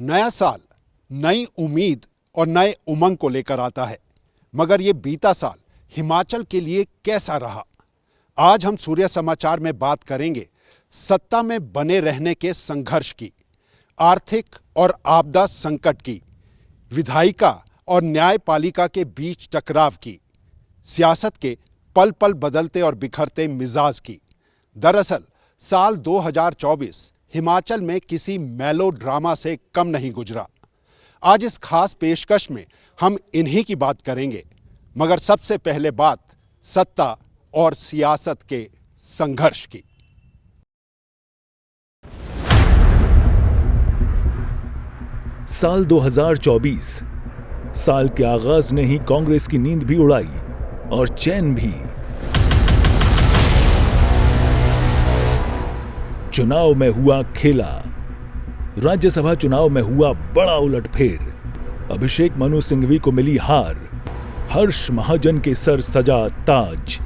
नया साल नई उम्मीद और नए उमंग को लेकर आता है, मगर ये बीता साल हिमाचल के लिए कैसा रहा? आज हम सूर्य समाचार में बात करेंगे सत्ता में बने रहने के संघर्ष की, आर्थिक और आपदा संकट की, विधायिका और न्यायपालिका के बीच टकराव की, सियासत के पल पल बदलते और बिखरते मिजाज की। दरअसल साल 2024 हिमाचल में किसी मेलोड्रामा से कम नहीं गुजरा। आज इस खास पेशकश में हम इन्हीं की बात करेंगे, मगर सबसे पहले बात सत्ता और सियासत के संघर्ष की। साल 2024, साल के आगाज ने ही कांग्रेस की नींद भी उड़ाई और चैन भी। चुनाव में हुआ खेला। राज्यसभा चुनाव में हुआ बड़ा उलटफेर। अभिषेक मनु सिंघवी को मिली हार। हर्ष महाजन के सर सजा ताज।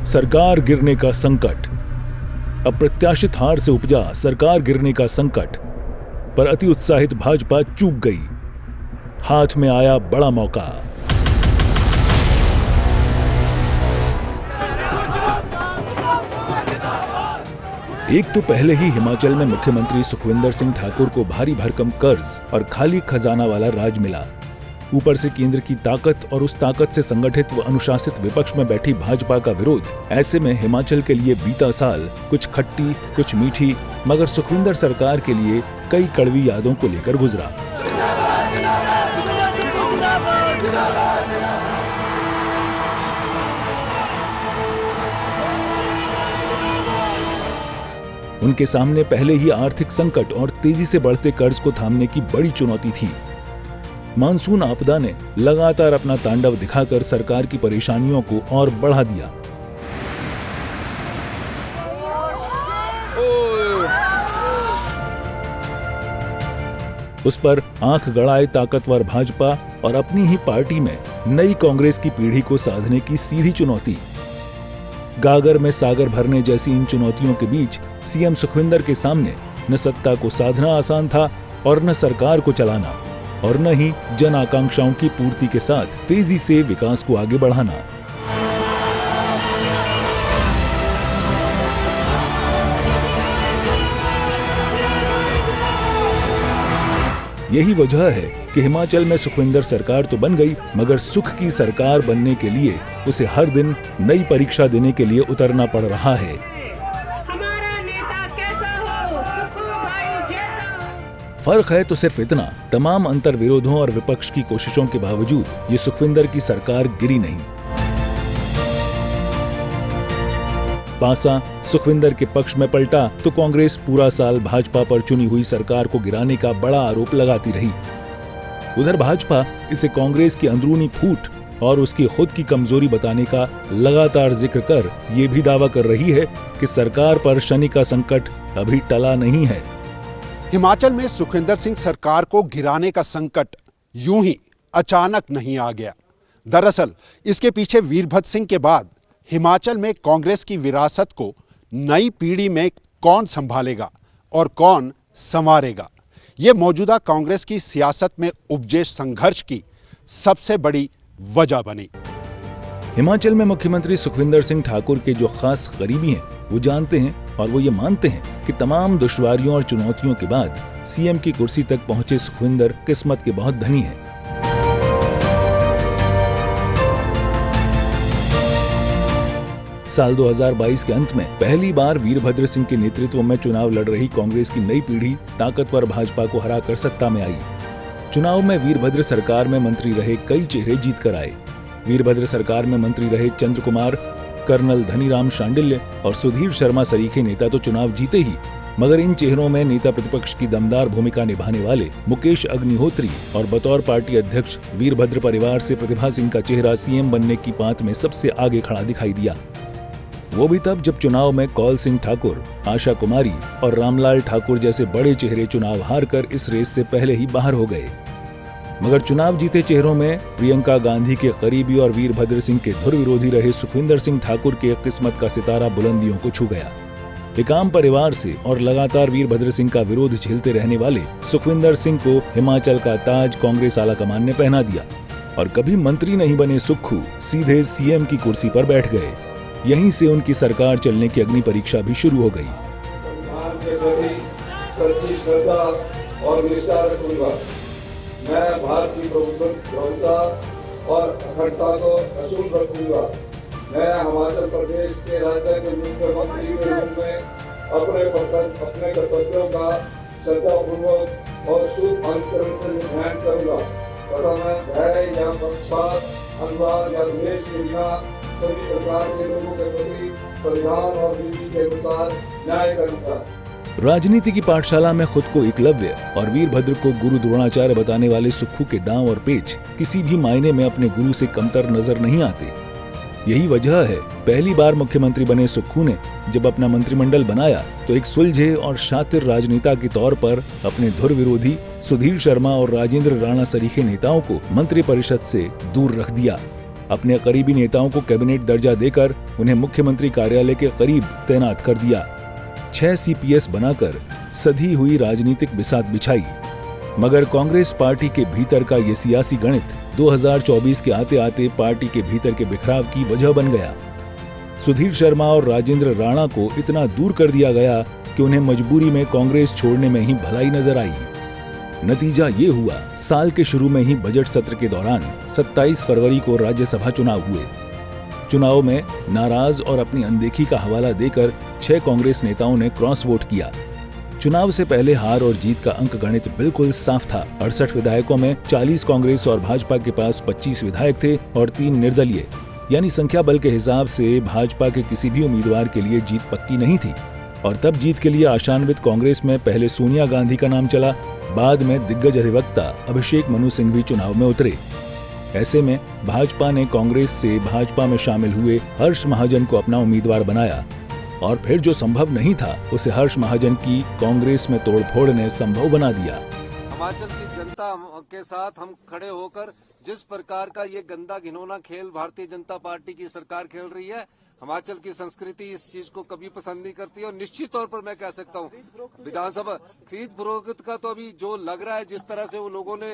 सरकार गिरने का संकट। अप्रत्याशित हार से उपजा सरकार गिरने का संकट पर अति उत्साहित भाजपा चूक गई। हाथ में आया बड़ा मौका। एक तो पहले ही हिमाचल में मुख्यमंत्री सुखविंदर सिंह ठाकुर को भारी भरकम कर्ज और खाली खजाना वाला राज मिला। ऊपर से केंद्र की ताकत और उस ताकत से संगठित व अनुशासित विपक्ष में बैठी भाजपा का विरोध। ऐसे में हिमाचल के लिए बीता साल कुछ खट्टी कुछ मीठी, मगर सुखविंदर सरकार के लिए कई कड़वी यादों को लेकर गुजरा। उनके सामने पहले ही आर्थिक संकट और तेजी से बढ़ते कर्ज को थामने की बड़ी चुनौती थी। मानसून आपदा ने लगातार अपना तांडव दिखाकर सरकार की परेशानियों को और बढ़ा दिया। उस पर आंख गड़ाए ताकतवर भाजपा और अपनी ही पार्टी में नई कांग्रेस की पीढ़ी को साधने की सीधी चुनौती। गागर में सागर भरने जैसी इन चुनौतियों के बीच सीएम सुखविंदर के सामने न सत्ता को साधना आसान था और न सरकार को चलाना, और न ही जन आकांक्षाओं की पूर्ति के साथ तेजी से विकास को आगे बढ़ाना। यही वजह है कि हिमाचल में सुखविंदर सरकार तो बन गई, मगर सुख की सरकार बनने के लिए उसे हर दिन नई परीक्षा देने के लिए उतरना पड़ रहा है। हमारा नेता कैसा हो, सुख भाई जैसा। फर्क है तो सिर्फ इतना, तमाम अंतर विरोधों और विपक्ष की कोशिशों के बावजूद ये सुखविंदर की सरकार गिरी नहीं। पासा सुखविंदर के पक्ष में पलटा तो कांग्रेस पूरा साल भाजपा पर चुनी हुई सरकार को गिराने का बड़ा आरोप लगाती रही। उधर भाजपा इसे कांग्रेस की अंदरूनी फूट और उसकी खुद की कमजोरी बताने का लगातार जिक्र कर ये भी दावा कर रही है कि सरकार पर शनि का संकट अभी टला नहीं है। हिमाचल में सुखविंदर सिंह सरकार को गिराने का संकट यूं ही अचानक नहीं आ गया। दरअसल इसके पीछे वीरभद्र सिंह के बाद हिमाचल में कांग्रेस की विरासत को नई पीढ़ी में कौन संभालेगा और कौन संवारेगा, ये मौजूदा कांग्रेस की सियासत में उपजे संघर्ष की सबसे बड़ी वजह बनी। हिमाचल में मुख्यमंत्री सुखविंदर सिंह ठाकुर के जो खास करीबी हैं, वो जानते हैं और वो ये मानते हैं कि तमाम दुश्वारियों और चुनौतियों के बाद सीएम की कुर्सी तक पहुंचे सुखविंदर किस्मत के बहुत धनी हैं। साल 2022 के अंत में पहली बार वीरभद्र सिंह के नेतृत्व में चुनाव लड़ रही कांग्रेस की नई पीढ़ी ताकतवर भाजपा को हराकर सत्ता में आई। चुनाव में वीरभद्र सरकार में मंत्री रहे कई चेहरे जीत कर आए। वीरभद्र सरकार में मंत्री रहे चंद्र कुमार, कर्नल धनीराम शांडिल्य और सुधीर शर्मा सरीखे नेता तो चुनाव जीते ही, मगर इन चेहरों में नेता प्रतिपक्ष की दमदार भूमिका निभाने वाले मुकेश अग्निहोत्री और बतौर पार्टी अध्यक्ष वीरभद्र परिवार से प्रतिभा सिंह का चेहरा सीएम बनने की पांत में सबसे आगे खड़ा दिखाई दिया। वो भी तब जब चुनाव में कौल सिंह ठाकुर, आशा कुमारी और रामलाल ठाकुर जैसे बड़े चेहरे चुनाव हारकर इस रेस से पहले ही बाहर हो गए। मगर चुनाव जीते चेहरों में प्रियंका गांधी के करीबी और वीरभद्र सिंह के धुर विरोधी रहे सुखविंदर सिंह ठाकुर के किस्मत का सितारा बुलंदियों को छू गया। टिकाम परिवार से और लगातार वीरभद्र सिंह का विरोध झेलते रहने वाले सुखविंदर सिंह को हिमाचल का ताज कांग्रेस आलाकमान ने पहना दिया और कभी मंत्री नहीं बने सुक्खू सीधे सीएम की कुर्सी पर बैठ गए। यहीं से उनकी सरकार चलने की अग्नि परीक्षा भी शुरू हो गई। संविधान के प्रति सच्ची श्रद्धा और निष्ठा रखूंगा। मैं भारतीय प्रभुता और अखंडता को अक्षुण्ण रखूंगा। मैं हिमाचल प्रदेश के राज्य के मुख्यमंत्री के रूप में अपने कर्तव्यों का श्रद्धापूर्वक और शुद्ध अंतकरण से निर्वहन करूंगा तथा मैं भय या पक्षपात, अनुराग या द्वेष के बिना सभी प्रकार के लोगों के प्रति संविधान और नीति के अनुसार न्याय करूंगा। राजनीति की पाठशाला में खुद को एकलव्य और वीरभद्र को गुरु द्रोणाचार्य बताने वाले सुक्खू के दांव और पेच किसी भी मायने में अपने गुरु से कमतर नजर नहीं आते। यही वजह है पहली बार मुख्यमंत्री बने सुक्खू ने जब अपना मंत्रिमंडल बनाया तो एक सुलझे और शातिर राजनेता के तौर पर अपने धुर विरोधी सुधीर शर्मा और राजेंद्र राणा सरीखे नेताओं को मंत्रिपरिषद से दूर रख दिया। अपने करीबी नेताओं को कैबिनेट दर्जा देकर उन्हें मुख्यमंत्री कार्यालय के करीब तैनात कर दिया। 6 CPS बनाकर सधी हुई राजनीतिक बिसात बिछाई। मगर कांग्रेस पार्टी के भीतर का ये सियासी गणित 2024 के आते आते पार्टी के भीतर के बिखराव की वजह बन गया। सुधीर शर्मा और राजेंद्र राणा को इतना दूर कर दिया गया कि उन्हें मजबूरी में कांग्रेस छोड़ने में ही भलाई नजर आई। नतीजा ये हुआ, साल के शुरू में ही बजट सत्र के दौरान 27 फरवरी को राज्यसभा चुनाव हुए। चुनाव में नाराज और अपनी अनदेखी का हवाला देकर 6 कांग्रेस नेताओं ने क्रॉस वोट किया। चुनाव से पहले हार और जीत का अंक गणित बिल्कुल साफ था। 68 विधायकों में 40 कांग्रेस और भाजपा के पास 25 विधायक थे और 3 निर्दलीय, यानी संख्या बल के हिसाब से भाजपा के किसी भी उम्मीदवार के लिए जीत पक्की नहीं थी। और तब जीत के लिए आशान्वित कांग्रेस में पहले सोनिया गांधी का नाम चला, बाद में दिग्गज अधिवक्ता अभिषेक मनु सिंह भी चुनाव में उतरे। ऐसे में भाजपा ने कांग्रेस से भाजपा में शामिल हुए हर्ष महाजन को अपना उम्मीदवार बनाया और फिर जो संभव नहीं था उसे हर्ष महाजन की कांग्रेस में तोड़फोड़ ने संभव बना दिया। हिमाचल की जनता के साथ हम खड़े होकर जिस प्रकार का ये गंदा घिनौना खेल भारतीय जनता पार्टी की सरकार खेल रही है, हिमाचल की संस्कृति इस चीज को कभी पसंद नहीं करती है। और निश्चित तौर पर मैं कह सकता हूँ विधानसभा खरीद फरोख्त का तो अभी जो लग रहा है, जिस तरह से वो लोगों ने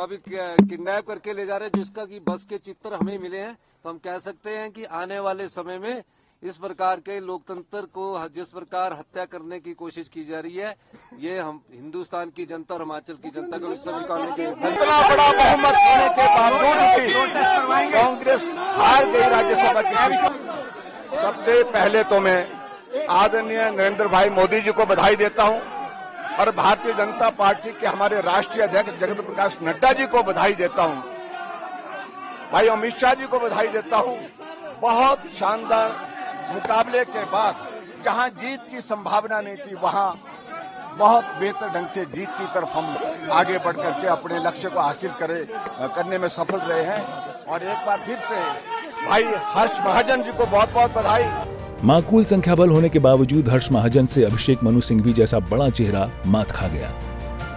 अभी किडनैप करके ले जा रहे हैं, जिसका की बस के चित्र हमें मिले हैं, तो हम कह सकते हैं कि आने वाले समय में इस प्रकार के लोकतंत्र को जिस प्रकार हत्या करने की कोशिश की जा रही है, ये हम हिंदुस्तान की जनता और हिमाचल की जनता को इससे निकालने के इतना बड़ा बहुमत होने के बावजूद भी कांग्रेस हार गई राज्यसभा की। सबसे पहले तो मैं आदरणीय नरेंद्र भाई मोदी जी को बधाई देता हूं और भारतीय जनता पार्टी के हमारे राष्ट्रीय अध्यक्ष जगत प्रकाश नड्डा जी को बधाई देता हूं, भाई अमित शाह जी को बधाई देता हूं। बहुत शानदार मुकाबले के बाद जहां जीत की संभावना नहीं थी, वहां बहुत बेहतर ढंग से जीत की तरफ हम आगे बढ़ करके अपने लक्ष्य को हासिल करने में सफल रहे हैं। और एक बार फिर से भाई हर्ष महाजन जी को बहुत बहुत बधाई। माकूल संख्या बल होने के बावजूद हर्ष महाजन से अभिषेक मनु सिंघवी जैसा बड़ा चेहरा मात खा गया।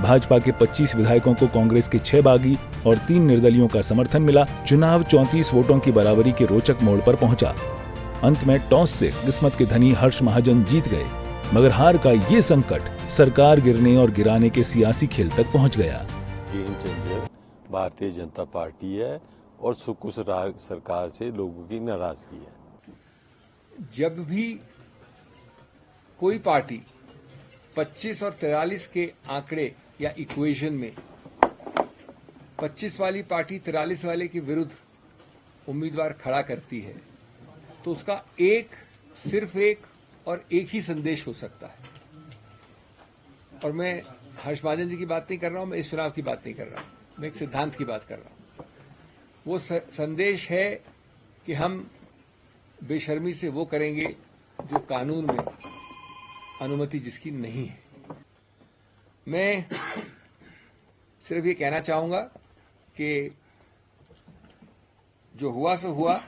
भाजपा के 25 विधायकों को कांग्रेस के 6 बागी और 3 निर्दलियों का समर्थन मिला। चुनाव 34 वोटों की बराबरी के रोचक मोड़ पर पहुंचा। अंत में टॉस से किस्मत के धनी हर्ष महाजन जीत गए, मगर हार का ये संकट सरकार गिरने और गिराने के सियासी खेल तक पहुंच गया। Game changer Bharatiya Janata party है और सुक्खू सरकार से लोगों की नाराजगी है। जब भी कोई पार्टी 25 और 43 के आंकड़े या इक्वेशन में 25 वाली पार्टी 43 वाले के विरुद्ध उम्मीदवार खड़ा करती है, तो उसका सिर्फ एक और एक ही संदेश हो सकता है। और मैं हर्ष महाजन जी की बात नहीं कर रहा हूं, मैं इस चुनाव की बात नहीं कर रहा हूं, मैं एक सिद्धांत की बात कर रहा हूं। वो संदेश है कि हम बेशर्मी से वो करेंगे जो कानून में अनुमति जिसकी नहीं है। मैं सिर्फ ये कहना चाहूंगा कि जो हुआ सो हुआ,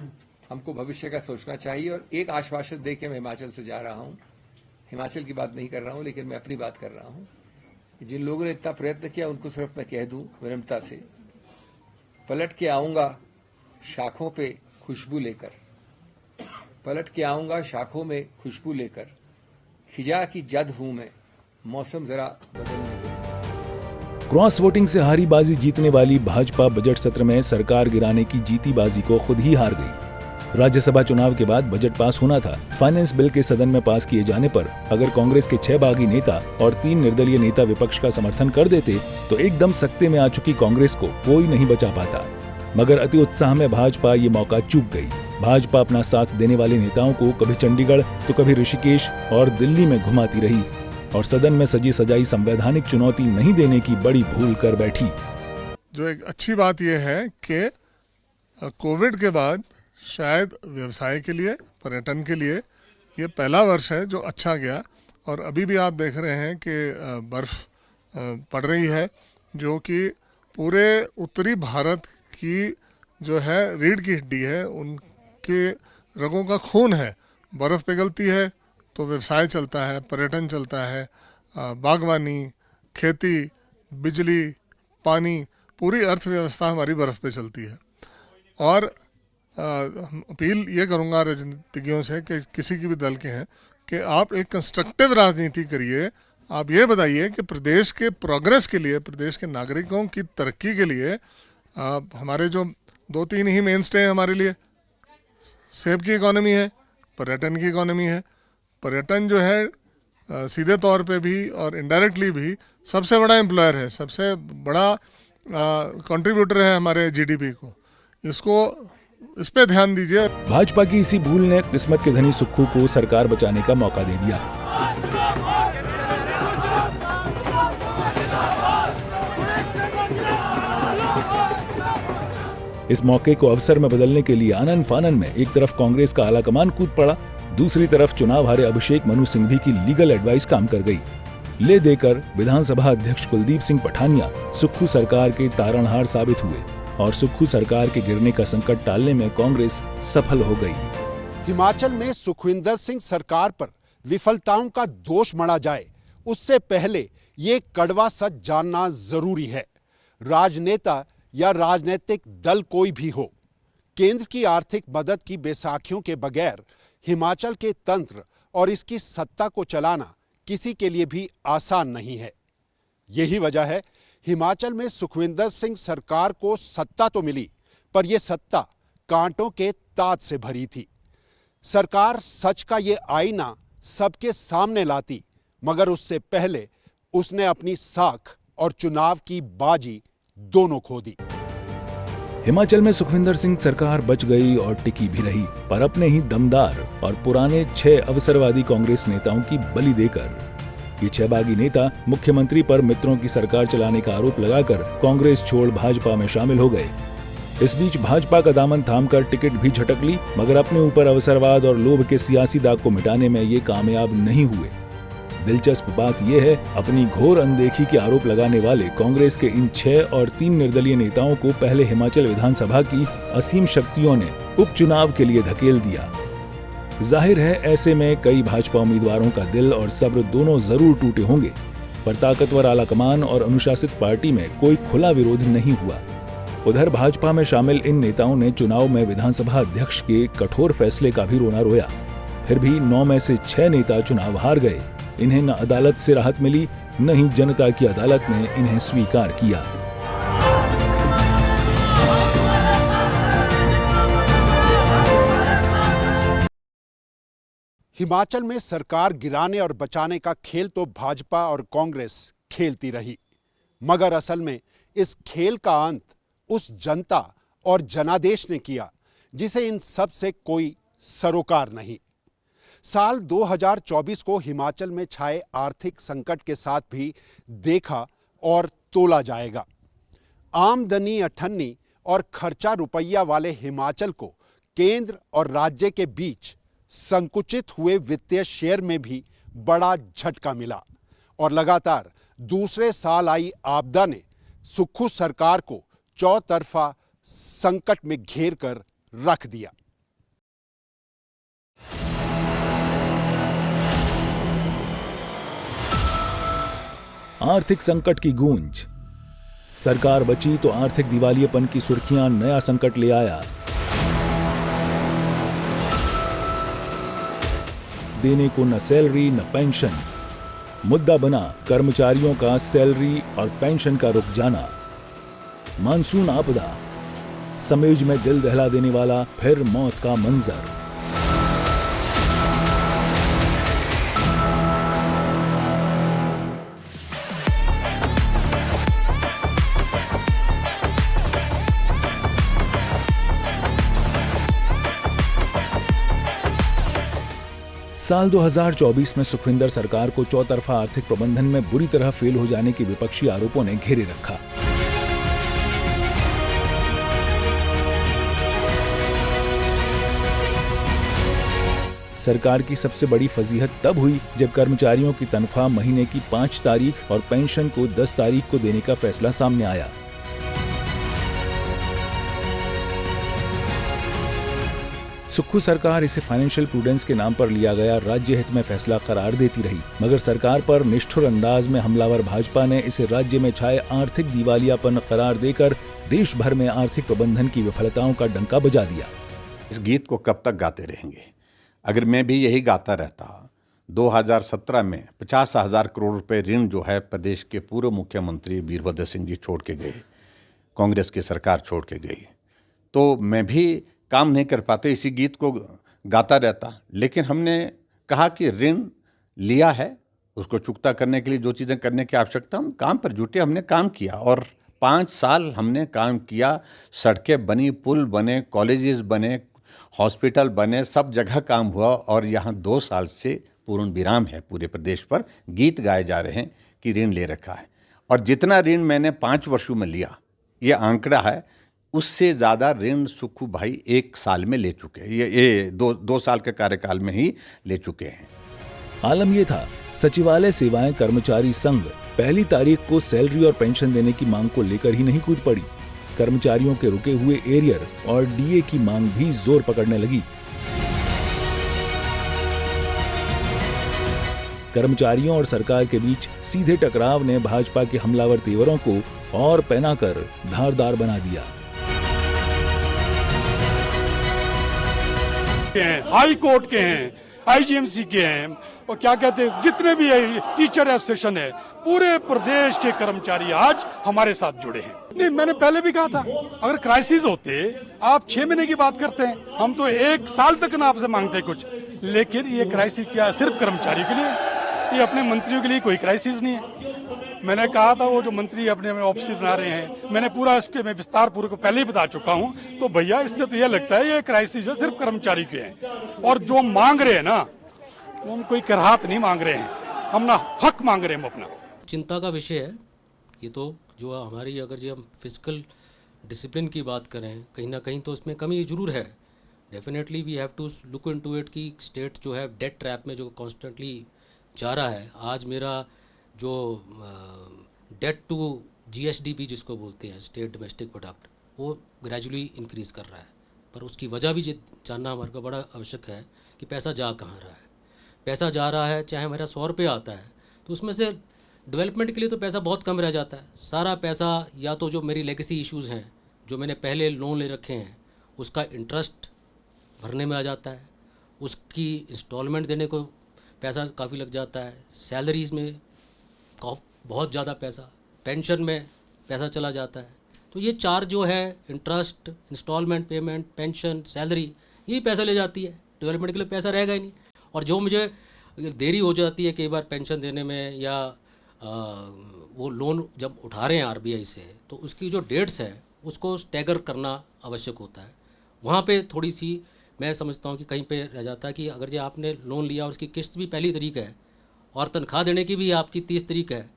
हमको भविष्य का सोचना चाहिए। और एक आश्वासन दे के मैं हिमाचल से जा रहा हूं, हिमाचल की बात नहीं कर रहा हूं, लेकिन मैं अपनी बात कर रहा हूं। जिन लोगों ने इतना प्रयत्न किया उनको सिर्फ मैं कह दूं विनम्रता से, पलट के आऊंगा शाखों पे खुशबू लेकर, पलट के आऊंगा शाखों में खुशबू लेकर, खिजा की जद हूं मैं, मौसम जरा बदलने दो। क्रॉस वोटिंग से हारी बाजी जीतने वाली भाजपा बजट सत्र में सरकार गिराने की जीती बाजी को खुद ही हार गई। राज्यसभा चुनाव के बाद बजट पास होना था। फाइनेंस बिल के सदन में पास किए जाने पर अगर कांग्रेस के 6 बागी नेता और 3 निर्दलीय नेता विपक्ष का समर्थन कर देते तो एकदम सत्ते में आ चुकी कांग्रेस को कोई नहीं बचा पाता। मगर अति उत्साह में भाजपा ये मौका चूक गई। भाजपा अपना साथ देने वाले नेताओं को कभी चंडीगढ़ तो कभी ऋषिकेश और दिल्ली में घुमाती रही और सदन में सजी सजाई संवैधानिक चुनौती नहीं देने की बड़ी भूल कर बैठी। जो एक अच्छी बात यह है कि कोविड के बाद शायद व्यवसाय के लिए, पर्यटन के लिए ये पहला वर्ष है जो अच्छा गया। और अभी भी आप देख रहे हैं कि बर्फ़ पड़ रही है, जो कि पूरे उत्तरी भारत की जो है रीढ़ की हड्डी है, उनके रगों का खून है। बर्फ़ पिघलती है तो व्यवसाय चलता है, पर्यटन चलता है, बागवानी, खेती, बिजली, पानी, पूरी अर्थव्यवस्था हमारी बर्फ़ पे चलती है। और अपील ये करूँगा राजनीतिज्ञों से कि किसी की भी दल के हैं कि आप एक कंस्ट्रक्टिव राजनीति करिए। आप ये बताइए कि प्रदेश के प्रोग्रेस के लिए, प्रदेश के नागरिकों की तरक्की के लिए हमारे जो 2-3 ही मेन स्टे हैं हमारे लिए, सेब की इकोनॉमी है, पर्यटन की इकोनॉमी है। पर्यटन जो है सीधे तौर पे भी और इनडायरेक्टली भी सबसे बड़ा एम्प्लॉयर है, सबसे बड़ा कंट्रीब्यूटर है हमारे जीडीपी को। इस पे ध्यान दीजिए। भाजपा की इसी भूल ने किस्मत के धनी सुक्खू को सरकार बचाने का मौका दे दिया। इस मौके को अवसर में बदलने के लिए आनन फानन में एक तरफ कांग्रेस का आला कमान कूद पड़ा, दूसरी तरफ चुनाव हारे अभिषेक मनु सिंघवी की लीगल एडवाइस काम कर गई। ले देकर विधानसभा अध्यक्ष कुलदीप सिंह पठानिया सुक्खू सरकार के तारणहार साबित हुए और सुक्खू सरकार के गिरने का संकट टालने में कांग्रेस सफल हो गई। हिमाचल में सुखविंदर सिंह सरकार पर विफलताओं का दोष मढ़ा जाए उससे पहले ये कड़वा सच जानना जरूरी है। राजनेता या राजनीतिक दल कोई भी हो, केंद्र की आर्थिक मदद की बैसाखियों के बगैर हिमाचल के तंत्र और इसकी सत्ता को चलाना किसी के लिए भी आसान नहीं है। यही वजह है हिमाचल में सुखविंदर सिंह सरकार को सत्ता तो मिली, पर यह सत्ता कांटों के ताज से भरी थी। सरकार सच का ये आईना सबके सामने लाती, मगर उससे पहले उसने अपनी साख और चुनाव की बाजी दोनों खो दी। हिमाचल में सुखविंदर सिंह सरकार बच गई और टिकी भी रही, पर अपने ही दमदार और पुराने 6 अवसरवादी कांग्रेस नेताओं की बलि देकर। ये 6 बागी नेता मुख्यमंत्री पर मित्रों की सरकार चलाने का आरोप लगाकर कांग्रेस छोड़ भाजपा में शामिल हो गए। इस बीच भाजपा का दामन थामकर टिकट भी झटक ली, मगर अपने ऊपर अवसरवाद और लोभ के सियासी दाग को मिटाने में ये कामयाब नहीं हुए। दिलचस्प बात यह है, अपनी घोर अनदेखी के आरोप लगाने वाले कांग्रेस के इन 6 और 3 निर्दलीय नेताओं को पहले हिमाचल विधानसभा की असीम शक्तियों ने उपचुनाव के लिए धकेल दिया। जाहिर है ऐसे में कई भाजपा उम्मीदवारों का दिल और सब्र दोनों जरूर टूटे होंगे, पर ताकतवर आलाकमान और अनुशासित पार्टी में कोई खुला विरोध नहीं हुआ। उधर भाजपा में शामिल इन नेताओं ने चुनाव में विधानसभा अध्यक्ष के कठोर फैसले का भी रोना रोया। फिर भी 9 में से 6 नेता चुनाव हार गए। इन्हें न अदालत से राहत मिली, न ही जनता की अदालत ने इन्हें स्वीकार किया। हिमाचल में सरकार गिराने और बचाने का खेल तो भाजपा और कांग्रेस खेलती रही, मगर असल में इस खेल का अंत उस जनता और जनादेश ने किया जिसे इन सब से कोई सरोकार नहीं। साल 2024 को हिमाचल में छाए आर्थिक संकट के साथ भी देखा और तोला जाएगा। आमदनी अठन्नी और खर्चा रुपया वाले हिमाचल को केंद्र और राज्य के बीच संकुचित हुए वित्तीय शेयर में भी बड़ा झटका मिला और लगातार दूसरे साल आई आपदा ने सुक्खू सरकार को चौतरफा संकट में घेर कर रख दिया। आर्थिक संकट की गूंज। सरकार बची तो आर्थिक दिवालियेपन की सुर्खियां नया संकट ले आया। देने को न सैलरी न पेंशन। मुद्दा बना कर्मचारियों का सैलरी और पेंशन का रुक जाना। मानसून आपदा, समेज में दिल दहला देने वाला फिर मौत का मंजर। साल 2024 में सुखविंदर सरकार को चौतरफा आर्थिक प्रबंधन में बुरी तरह फेल हो जाने के विपक्षी आरोपों ने घेरे रखा। सरकार की सबसे बड़ी फजीहत तब हुई जब कर्मचारियों की तनख्वाह महीने की 5 तारीख और पेंशन को 10 तारीख को देने का फैसला सामने आया। सुक्खू सरकार इसे फाइनेंशियल प्रूडेंस के नाम पर लिया गया राज्य हित में फैसला करार देती रही, मगर सरकार पर निष्ठुर अंदाज में हमलावर भाजपा ने इसे राज्य में छाए आर्थिक दिवालियापन करार देकर देश भर में आर्थिक प्रबंधन की विफलताओं का डंका बजा दिया। इस गीत को कब तक गाते रहेंगे? अगर मैं भी यही गाता रहता, 2017 में 50,000 करोड़ रुपए ऋण जो है प्रदेश के पूर्व मुख्यमंत्री वीरभद्र सिंह जी छोड़ के गए, कांग्रेस की सरकार छोड़ के गई, तो मैं भी काम नहीं कर पाते, इसी गीत को गाता रहता। लेकिन हमने कहा कि ऋण लिया है, उसको चुकता करने के लिए जो चीज़ें करने की आवश्यकता, हम काम पर जुटे, हमने काम किया और 5 साल हमने काम किया। सड़कें बनी, पुल बने, कॉलेजेस बने, हॉस्पिटल बने, सब जगह काम हुआ और यहाँ 2 साल से पूर्ण विराम है। पूरे प्रदेश पर गीत गाए जा रहे हैं कि ऋण ले रखा है। और जितना ऋण मैंने 5 वर्षों में लिया, ये आंकड़ा है, उससे ज़्यादा ऋण सुक्खू भाई 1 साल में ले चुके हैं। ये 2 साल के कार्यकाल में ही ले चुके हैं। आलम ये था, सचिवालय सेवाएं कर्मचारी संघ पहली तारीख को सैलरी और पेंशन देने की मांग को लेकर ही नहीं कूद पड़ी। कर्मचारियों के रुके हुए एरियर और डीए की मांग भी जोर पकड़ने लगी। कर्मचारियों और सरकार के बीच सीधे टकराव ने भाजपा के हमलावर तेवरों को और पहनाकर धारदार बना दिया। हाई कोर्ट के हैं, आईजीएमसी के हैं और क्या कहते हैं, जितने भी टीचर एसोसिएशन है, पूरे प्रदेश के कर्मचारी आज हमारे साथ जुड़े हैं। नहीं, मैंने पहले भी कहा था, अगर क्राइसिस होते आप 6 महीने की बात करते हैं, हम तो 1 साल तक ना आपसे मांगते कुछ। लेकिन ये क्राइसिस क्या सिर्फ कर्मचारियों के लिए, ये अपने मंत्रियों के लिए कोई क्राइसिस नहीं है। मैंने कहा था वो जो मंत्री अपने ऑफिस बना रहे हैं, मैंने पूरा इसके मैं विस्तार पूर्वक पहले ही बता चुका हूं। तो भैया इससे तो ये लगता है ये क्राइसिस जो सिर्फ कर्मचारी के हैं और जो मांग रहे हैं ना, वो हम कोई कराहत नहीं मांग रहे हैं, हम ना हक मांग रहे हैं हम अपना। चिंता का विषय है ये तो, जो हमारी अगर जो हम फिजिकल डिसिप्लिन की बात करें, कहीं ना कहीं तो उसमें कमी जरूर है। Definitely we have to look into it कि स्टेट जो है डेट ट्रैप में जो कॉन्स्टेंटली जा रहा है। आज मेरा जो डेट टू जीएसडीपी जिसको बोलते हैं, स्टेट डोमेस्टिक प्रोडक्ट, वो ग्रेजुअली इंक्रीज़ कर रहा है। पर उसकी वजह भी जानना हमारे को बड़ा आवश्यक है कि पैसा जा कहाँ रहा है। पैसा जा रहा है, चाहे हमारा 100 रुपये आता है तो उसमें से डेवलपमेंट के लिए तो पैसा बहुत कम रह जाता है। सारा पैसा या तो जो मेरी लेगेसी इश्यूज़ हैं, जो मैंने पहले लोन ले रखे हैं, उसका इंटरेस्ट भरने में आ जाता है, उसकी इंस्टॉलमेंट देने को पैसा काफ़ी लग जाता है, सैलरीज़ में बहुत ज़्यादा पैसा, पेंशन में पैसा चला जाता है। तो ये 4 जो है, interest, instalment payment, pension, salary, यही पैसा ले जाती है। डेवलपमेंट के लिए पैसा रहेगा ही नहीं। और जो मुझे देरी हो जाती है कई बार पेंशन देने में, या वो लोन जब उठा रहे हैं आरबीआई से, तो उसकी जो डेट्स है उसको स्टैगर करना आवश्यक होता है। वहाँ पे थोड़ी सी मैं समझता हूँ कि कहीं पे रह जाता है कि अगर जो आपने लोन लिया और उसकी किस्त भी पहली तारीख है और तनख्वाह देने की भी आपकी 30 तारीख है,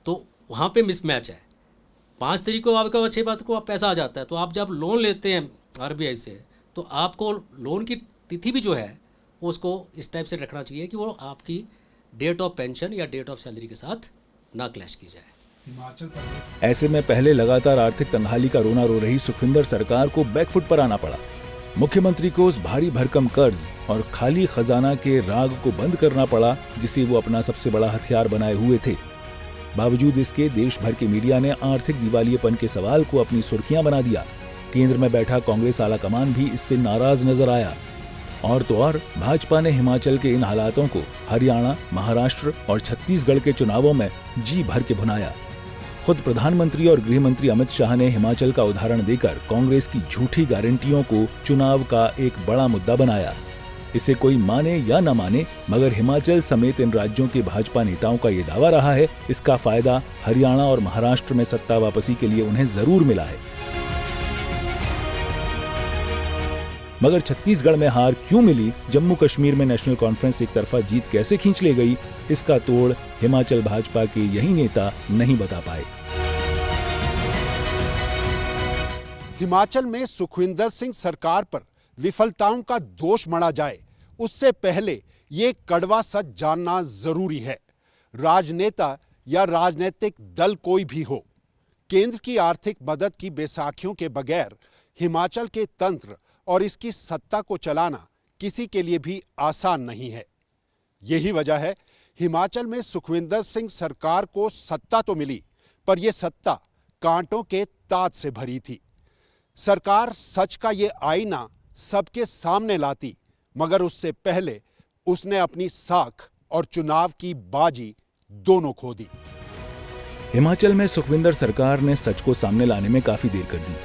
तो वहाँ पे मिसमैच है। 5 तारीख को आपका 6 बात को पैसा आ जाता है। तो आप जब लोन लेते हैं आरबीआई से, तो आपको लोन की तिथि भी जो है वो उसको इस टाइप से रखना चाहिए कि वो आपकी डेट ऑफ पेंशन या डेट ऑफ सैलरी के साथ ना क्लैश की जाए। ऐसे में पहले लगातार आर्थिक तंगहाली का रोना रो रही सुखविंदर सरकार को बैकफुट पर आना पड़ा। मुख्यमंत्री को उस भारी भरकम कर्ज और खाली खजाना के राग को बंद करना पड़ा जिसे वो अपना सबसे बड़ा हथियार बनाए हुए थे। बावजूद इसके देश भर के मीडिया ने आर्थिक दिवालियेपन के सवाल को अपनी सुर्खियां बना दिया। केंद्र में बैठा कांग्रेस आलाकमान भी इससे नाराज नजर आया और तो और भाजपा ने हिमाचल के इन हालातों को हरियाणा, महाराष्ट्र और छत्तीसगढ़ के चुनावों में जी भर के भुनाया। खुद प्रधानमंत्री और गृह मंत्री अमित शाह ने हिमाचल का उदाहरण देकर कांग्रेस की झूठी गारंटियों को चुनाव का एक बड़ा मुद्दा बनाया। इसे कोई माने या न माने, मगर हिमाचल समेत इन राज्यों के भाजपा नेताओं का ये दावा रहा है, इसका फायदा हरियाणा और महाराष्ट्र में सत्ता वापसी के लिए उन्हें जरूर मिला है। मगर छत्तीसगढ़ में हार क्यों मिली, जम्मू कश्मीर में नेशनल कॉन्फ्रेंस एक तरफा जीत कैसे खींच ले गई, इसका तोड़ हिमाचल भाजपा के यही नेता नहीं बता पाए। हिमाचल में सुखविंदर सिंह सरकार पर विफलताओं का दोष मढ़ा जाए, उससे पहले ये कड़वा सच जानना जरूरी है। राजनेता या राजनीतिक दल कोई भी हो, केंद्र की आर्थिक मदद की बेसाखियों के बगैर हिमाचल के तंत्र और इसकी सत्ता को चलाना किसी के लिए भी आसान नहीं है। यही वजह है हिमाचल में सुखविंदर सिंह सरकार को सत्ता तो मिली, पर यह सत्ता कांटों के ताज से भरी थी। सरकार सच का ये आईना सबके सामने लाती, मगर उससे पहले उसने अपनी साख और चुनाव की बाजी दोनों खो दी। हिमाचल में सुखविंदर सरकार ने सच को सामने लाने में काफी देर कर दी।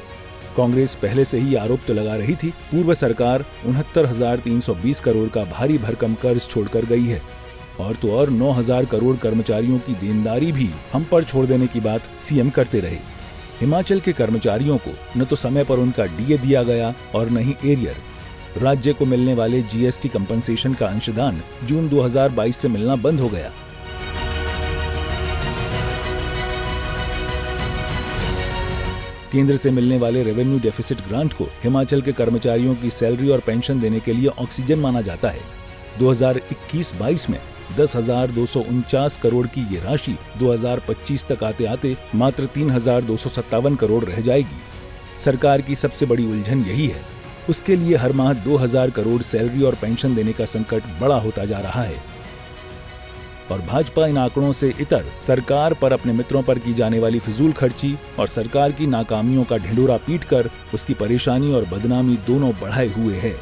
कांग्रेस पहले से ही आरोप तो लगा रही थी, पूर्व सरकार 69,320 करोड़ का भारी भरकम कर्ज छोड़कर गई है, और तो और 9,000 करोड़ कर्मचारियों की देनदारी भी हम पर छोड़ देने की बात सीएम करते रहे। हिमाचल के कर्मचारियों को न तो समय पर उनका डीए दिया गया और न ही एरियर। राज्य को मिलने वाले जीएसटी कंपनसेशन का अंशदान जून 2022 से मिलना बंद हो गया। केंद्र से मिलने वाले रेवेन्यू डेफिसिट ग्रांट को हिमाचल के कर्मचारियों की सैलरी और पेंशन देने के लिए ऑक्सीजन माना जाता है। 2021-22 में 10,249 करोड़ की ये राशि 2025 तक आते आते मात्र 3,257 करोड़ रह जाएगी। सरकार की सबसे बड़ी उलझन यही है, उसके लिए हर माह 2,000 करोड़ सैलरी और पेंशन देने का संकट बड़ा होता जा रहा है। और भाजपा इन आंकड़ों से इतर सरकार पर अपने मित्रों पर की जाने वाली फिजूल खर्ची और सरकार की नाकामियों का ढिंढोरा पीटकर उसकी परेशानी और बदनामी दोनों बढ़ाए हुए है।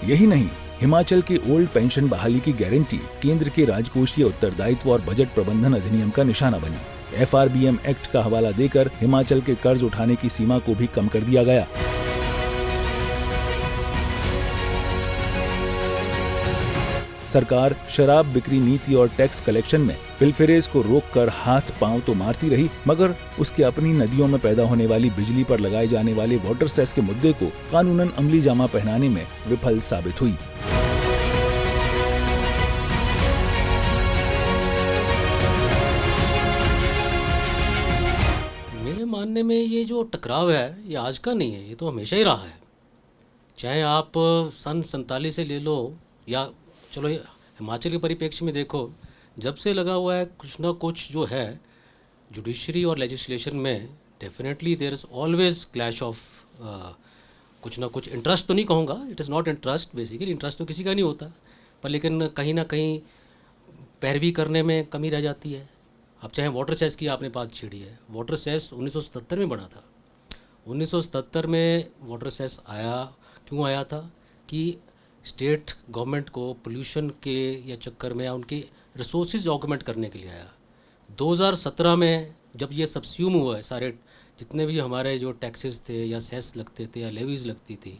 यही नहीं, हिमाचल के ओल्ड पेंशन बहाली की गारंटी केंद्र के राजकोषीय उत्तरदायित्व और बजट प्रबंधन अधिनियम का निशाना बनी। FRBM एक्ट का हवाला देकर हिमाचल के कर्ज उठाने की सीमा को भी कम कर दिया गया। सरकार शराब बिक्री नीति और टैक्स कलेक्शन में पिलफिरेज को रोककर हाथ पांव तो मारती रही, मगर उसके अपनी नदियों में पैदा होने वाली बिजली पर लगाए जाने वाले वाटर सेस के मुद्दे को कानूनन अमली जामा पहनाने में विफल साबित हुई। मेरे मानने में ये जो टकराव है ये आज का नहीं है, ये तो हमेशा ही रहा है। चाहे आप सन 47 से ले लो या चलो हिमाचल के परिप्रेक्ष्य में देखो, जब से लगा हुआ है कुछ ना कुछ जो है जुडिशरी और लेजिस्लेशन में, definitely there is always clash of कुछ ना कुछ। इंटरेस्ट तो नहीं कहूँगा, it is not interest, basically interest तो किसी का नहीं होता, पर लेकिन कहीं ना कहीं पैरवी करने में कमी रह जाती है। अब चाहे वाटर सेस की आपने बात छेड़ी है, वाटर सेस 1977 में बना था। 1977 में वाटर सेस आया, क्यों आया था कि स्टेट गवर्नमेंट को पोल्यूशन के या चक्कर में या उनके रिसोर्सेज ऑगमेंट करने के लिए आया। 2017 में जब ये सबस्यूम हुआ है, सारे जितने भी हमारे जो टैक्सेस थे या सेस लगते थे या लेवीज लगती थी,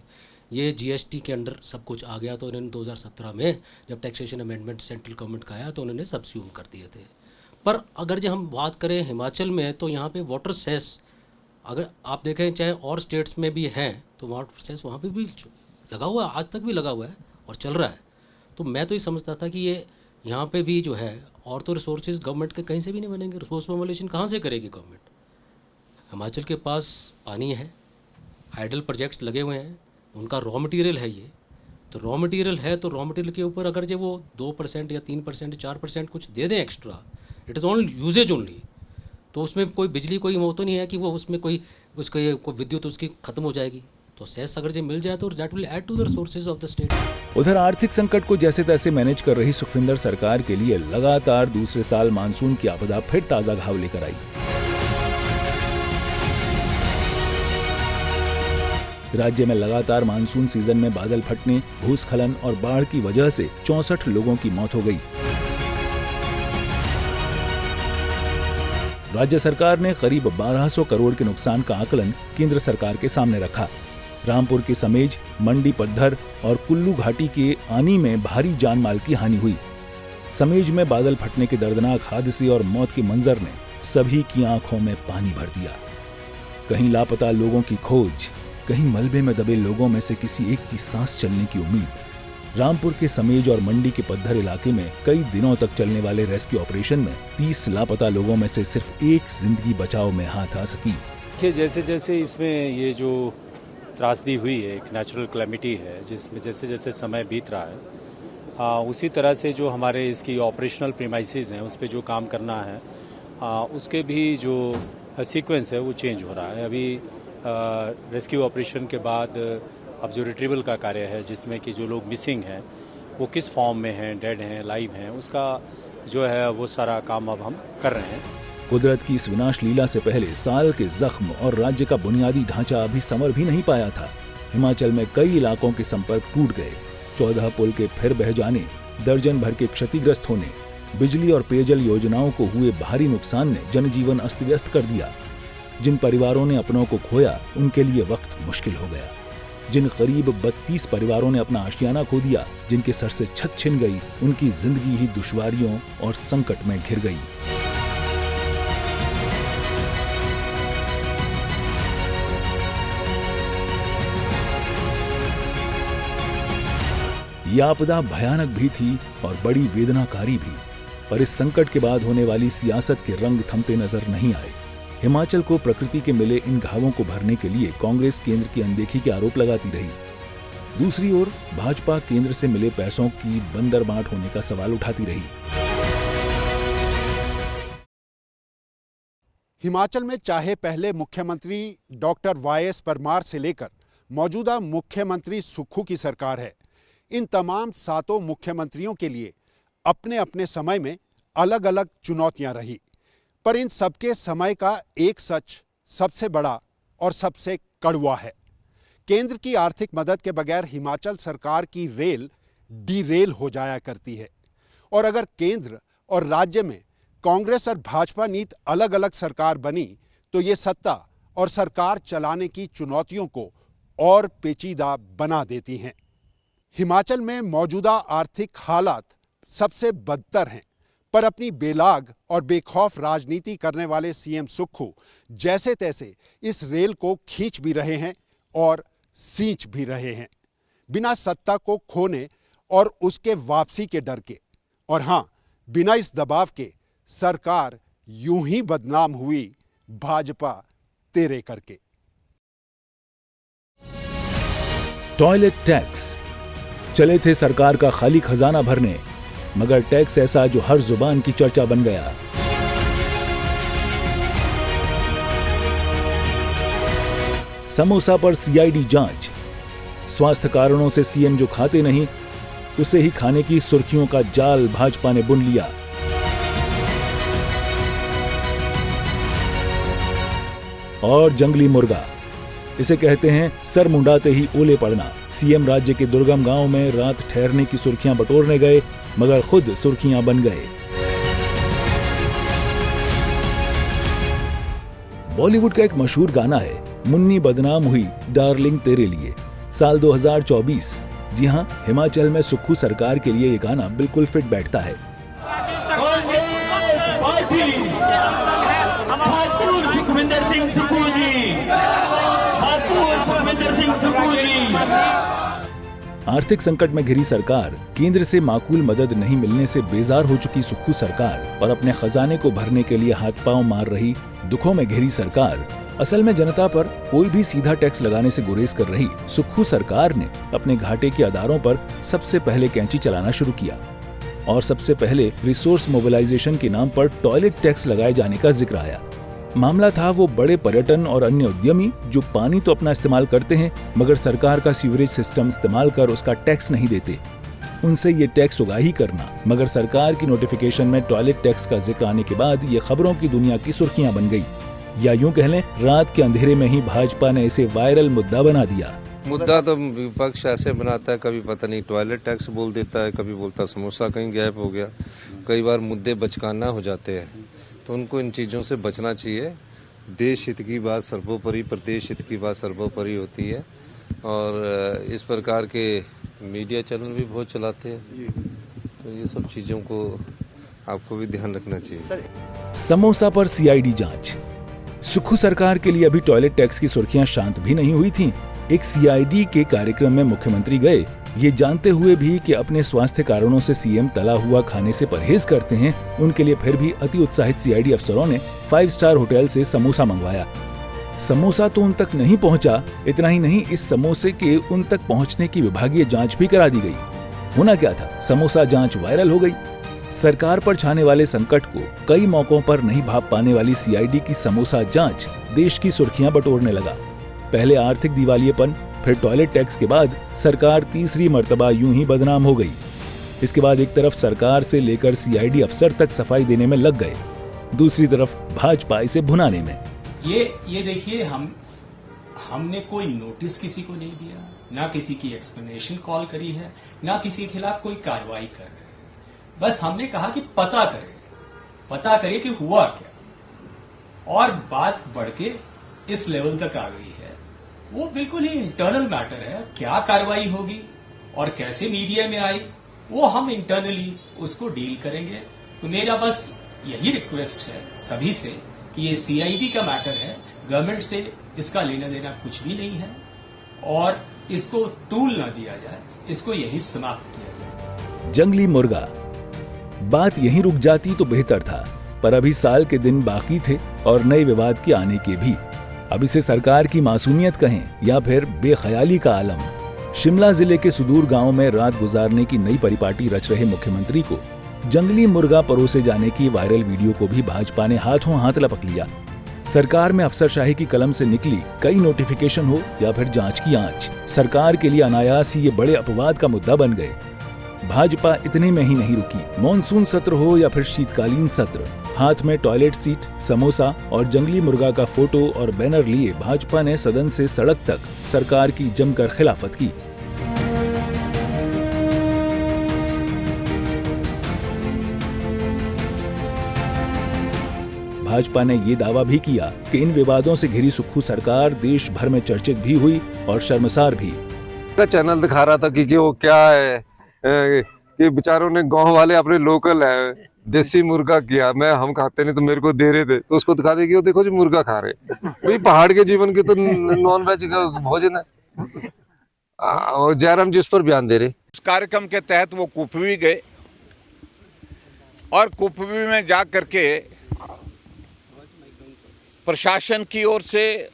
ये जीएसटी के अंडर सब कुछ आ गया। तो उन्होंने 2017 में जब टैक्सेशन अमेंडमेंट सेंट्रल गवर्नमेंट का आया तो उन्होंने सबस्यूम कर दिए थे। पर अगर जब हम बात करें हिमाचल में, तो यहाँ पे वाटर सेस अगर आप देखें चाहे और स्टेट्स में भी हैं, तो वाटर सेस वहाँ पे भी लगा हुआ है, आज तक भी लगा हुआ है और चल रहा है। तो मैं तो ये समझता था कि ये यहाँ पे भी जो है, और तो रिसोर्सेज गवर्नमेंट के कहीं से भी नहीं बनेंगे, रिसोर्स फॉर्मुलेशन कहाँ से करेगी गवर्नमेंट। हिमाचल के पास पानी है, हाइडल प्रोजेक्ट्स लगे हुए हैं, उनका रॉ मटेरियल है ये, तो रॉ मटेरियल है, तो रॉ मटेरियल के ऊपर अगर जब वो 2% या 3% 4% कुछ दे दें extra, it is on usage only, तो उसमें कोई बिजली कोई वो तो नहीं है कि वो उसमें कोई विद्युत उसकी ख़त्म हो जाएगी। तो सेस अगर जो मिल जाए तो that will add to the resources of the state. उधर आर्थिक संकट को जैसे तैसे मैनेज कर रही सुखविंदर सरकार के लिए लगातार दूसरे साल मानसून की आपदा फिर ताजा घाव लेकर आई। राज्य में लगातार मानसून सीजन में बादल फटने, भूस्खलन और बाढ़ की वजह से 64 लोगों की मौत हो गई। राज्य सरकार ने करीब 1200 करोड़ के नुकसान का आकलन केंद्र सरकार के सामने रखा। रामपुर के समेज, मंडी पद्धर और कुल्लू घाटी के आनी में भारी जान माल की हानि हुई। समेज में बादल फटने के दर्दनाक हादसे और मौत के मंजर ने सभी की आंखों में पानी भर दिया। कहीं लापता लोगों की खोज, कहीं मलबे में दबे लोगों में से किसी एक की सांस चलने की उम्मीद। रामपुर के समेज और मंडी के पद्धर इलाके में कई दिनों तक चलने वाले रेस्क्यू ऑपरेशन में 30 लापता लोगों में से सिर्फ एक जिंदगी बचाव में हाथ आ सकी। जैसे जैसे इसमें ये जो त्रासदी हुई है, एक नेचुरल क्लैमिटी है जिसमें जैसे जैसे समय बीत रहा है, उसी तरह से जो हमारे इसकी ऑपरेशनल प्रीमाइसेस हैं उस पर जो काम करना है उसके भी जो सीक्वेंस है वो चेंज हो रहा है। अभी रेस्क्यू ऑपरेशन के बाद अब जो रिट्रीवल का कार्य है जिसमें कि जो लोग मिसिंग हैं वो किस फॉर्म में हैं, डेड हैं, लाइव हैं, उसका जो है वो सारा काम अब हम कर रहे हैं। कुदरत की इस विनाश लीला से पहले साल के जख्म और राज्य का बुनियादी ढांचा अभी संवर भी नहीं पाया था। हिमाचल में कई इलाकों के संपर्क टूट गए। 14 पुल के फिर बह जाने, दर्जन भर के क्षतिग्रस्त होने, बिजली और पेयजल योजनाओं को हुए भारी नुकसान ने जनजीवन अस्त व्यस्त कर दिया। जिन परिवारों ने अपनों को खोया उनके लिए वक्त मुश्किल हो गया। जिन करीब 32 परिवारों ने अपना आशियाना खो दिया, जिनके सर से छत छिन गई, उनकी जिंदगी ही दुश्वारियों और संकट में घिर गई। यह आपदा भयानक भी थी और बड़ी वेदनाकारी भी, पर इस संकट के बाद होने वाली सियासत के रंग थमते नजर नहीं आए। हिमाचल को प्रकृति के मिले इन घावों को भरने के लिए कांग्रेस केंद्र की अनदेखी के आरोप लगाती रही। दूसरी ओर भाजपा केंद्र से मिले पैसों की बंदरबांट होने का सवाल उठाती रही। हिमाचल में चाहे पहले मुख्यमंत्री डॉक्टर वाईएस परमार से लेकर मौजूदा मुख्यमंत्री सुक्खू की सरकार है, इन तमाम 7 मुख्यमंत्रियों के लिए अपने अपने समय में अलग अलग चुनौतियां रही, पर इन सबके समय का एक सच सबसे बड़ा और सबसे कड़वा है। केंद्र की आर्थिक मदद के बगैर हिमाचल सरकार की रेल डीरेल हो जाया करती है, और अगर केंद्र और राज्य में कांग्रेस और भाजपा नीति अलग अलग सरकार बनी तो ये सत्ता और सरकार चलाने की चुनौतियों को और पेचीदा बना देती हैं। हिमाचल में मौजूदा आर्थिक हालात सबसे बदतर हैं, पर अपनी बेलाग और बेखौफ राजनीति करने वाले सीएम सुक्खू जैसे तैसे इस रेल को खींच भी रहे हैं और सींच भी रहे हैं, बिना सत्ता को खोने और उसके वापसी के डर के। और हां, बिना इस दबाव के सरकार यूं ही बदनाम हुई भाजपा तेरे करके। टॉयलेट टैक्स चले थे सरकार का खाली खजाना भरने, मगर टैक्स ऐसा जो हर जुबान की चर्चा बन गया। समोसा पर सीआईडी जांच, स्वास्थ्य कारणों से सीएम जो खाते नहीं उसे ही खाने की सुर्खियों का जाल भाजपा ने बुन लिया। और जंगली मुर्गा, इसे कहते हैं सर मुंडाते ही ओले पड़ना। सीएम राज्य के दुर्गम गांव में रात ठहरने की सुर्खियां बटोरने गए, मगर खुद सुर्खियां बन गए। बॉलीवुड का एक मशहूर गाना है, मुन्नी बदनाम हुई डार्लिंग तेरे लिए, साल 2024। जी हां, हिमाचल में सुक्खू सरकार के लिए ये गाना बिल्कुल फिट बैठता है। आर्थिक संकट में घिरी सरकार, केंद्र से माकूल मदद नहीं मिलने से बेजार हो चुकी सुक्खू सरकार और अपने खजाने को भरने के लिए हाथ पांव मार रही दुखों में घिरी सरकार, असल में जनता पर कोई भी सीधा टैक्स लगाने से गुरेज कर रही सुक्खू सरकार ने अपने घाटे के अदारों पर सबसे पहले कैंची चलाना शुरू किया। और सबसे पहले रिसोर्स मोबिलाइजेशन के नाम पर टॉयलेट टैक्स लगाए जाने का जिक्र आया। मामला था वो बड़े पर्यटन और अन्य उद्यमी जो पानी तो अपना इस्तेमाल करते हैं, मगर सरकार का सीवरेज सिस्टम इस्तेमाल कर उसका टैक्स नहीं देते। उनसे ये टैक्स उगाही करना, मगर सरकार की नोटिफिकेशन में टॉयलेट टैक्स का जिक्र आने के बाद ये खबरों की दुनिया की सुर्खियां बन गई, या यूं कह लें रात के अंधेरे में ही भाजपा ने इसे वायरल मुद्दा बना दिया। मुद्दा तो विपक्ष ऐसे बनाता है, कभी पता नहीं टॉयलेट टैक्स बोल देता है, कभी बोलता समोसा कहीं गैप हो गया, कई बार मुद्दे बचकाना हो जाते हैं, तो उनको इन चीज़ों से बचना चाहिए। देश हित की बात सर्वोपरि, प्रदेश हित की बात सर्वोपरि होती है और इस प्रकार के मीडिया चैनल भी बहुत चलाते हैं, तो ये सब चीज़ों को आपको भी ध्यान रखना चाहिए। समोसा पर सीआईडी जांच। सुक्खू सरकार के लिए अभी टॉयलेट टैक्स की सुर्खियां शांत भी नहीं हुई थीं। एक सीआईडी के कार्यक्रम में मुख्यमंत्री गए, ये जानते हुए भी कि अपने स्वास्थ्य कारणों से सीएम तला हुआ खाने से परहेज करते हैं। उनके लिए फिर भी अति उत्साहित सीआईडी अफसरों ने 5 स्टार होटल से समोसा मंगवाया। समोसा तो उन तक नहीं पहुंचा, इतना ही नहीं, इस समोसे के उन तक पहुंचने की विभागीय जांच भी करा दी गई। होना क्या था, समोसा जांच वायरल हो गई। सरकार पर छाने वाले संकट को कई मौकों पर नहीं भाप पाने वाली सीआईडी की समोसा जांच देश की सुर्खियां बटोरने लगा। पहले आर्थिक दिवालियेपन, फिर टॉयलेट टैक्स के बाद सरकार तीसरी मर्तबा यूं ही बदनाम हो गई। इसके बाद एक तरफ सरकार से लेकर सीआईडी अफसर तक सफाई देने में लग गए, दूसरी तरफ भाजपा इसे भुनाने में। ये देखिए, हमने कोई नोटिस किसी को नहीं दिया, ना किसी की एक्सप्लेनेशन कॉल करी है, ना किसी के खिलाफ कोई कार्रवाई कर रहे हैं। बस हमने कहा कि पता करें कि हुआ क्या, और बात बढ़ के इस लेवल तक आ गई है। वो बिल्कुल ही इंटरनल मैटर है, क्या कार्रवाई होगी और कैसे मीडिया में आई, वो हम इंटरनली उसको डील करेंगे। तो मेरा बस यही रिक्वेस्ट है सभी से कि ये सीआईडी का मैटर है, गवर्नमेंट से इसका लेना देना कुछ भी नहीं है और इसको तूल ना दिया जाए, इसको यही समाप्त किया जाए। जंगली मुर्गा, बात यहीं रुक जाती तो बेहतर था, पर अभी साल के दिन बाकी थे और नए विवाद के आने के भी। अब इसे सरकार की मासूमियत कहें या फिर बेख्याली का आलम। शिमला जिले के सुदूर गांव में रात गुजारने की नई परिपाटी रच रहे मुख्यमंत्री को जंगली मुर्गा परोसे जाने की वायरल वीडियो को भी भाजपा ने हाथों हाथ लपक लिया। सरकार में अफसरशाही की कलम से निकली कई नोटिफिकेशन हो या फिर जांच की आंच, सरकार के लिए अनायास ही ये बड़े अपवाद का मुद्दा बन गए। भाजपा इतने में ही नहीं रुकी। मॉनसून सत्र हो या फिर शीतकालीन सत्र, हाथ में टॉयलेट सीट, समोसा और जंगली मुर्गा का फोटो और बैनर लिए भाजपा ने सदन से सड़क तक सरकार की जमकर खिलाफत की। भाजपा ने ये दावा भी किया कि इन विवादों से घिरी सुक्खू सरकार देश भर में चर्चित भी हुई और शर्मसार भी। चैनल दिखा रहा था कि वो क्या है कि बेचारों ने गांव वाले अपने लोकल है देसी मुर्गा किया, हम खाते नहीं तो मेरे को दे रहे थे, तो उसको दिखा दे कि वो देखो जी मुर्गा खा रहे। भाई पहाड़ के जीवन के तो नॉन वेज का भोजन है और जयराम जी उस पर बयान दे रहे। उस कार्यक्रम के तहत वो कुपवी गए और कुपवी में जा करके प्रशासन की ओर से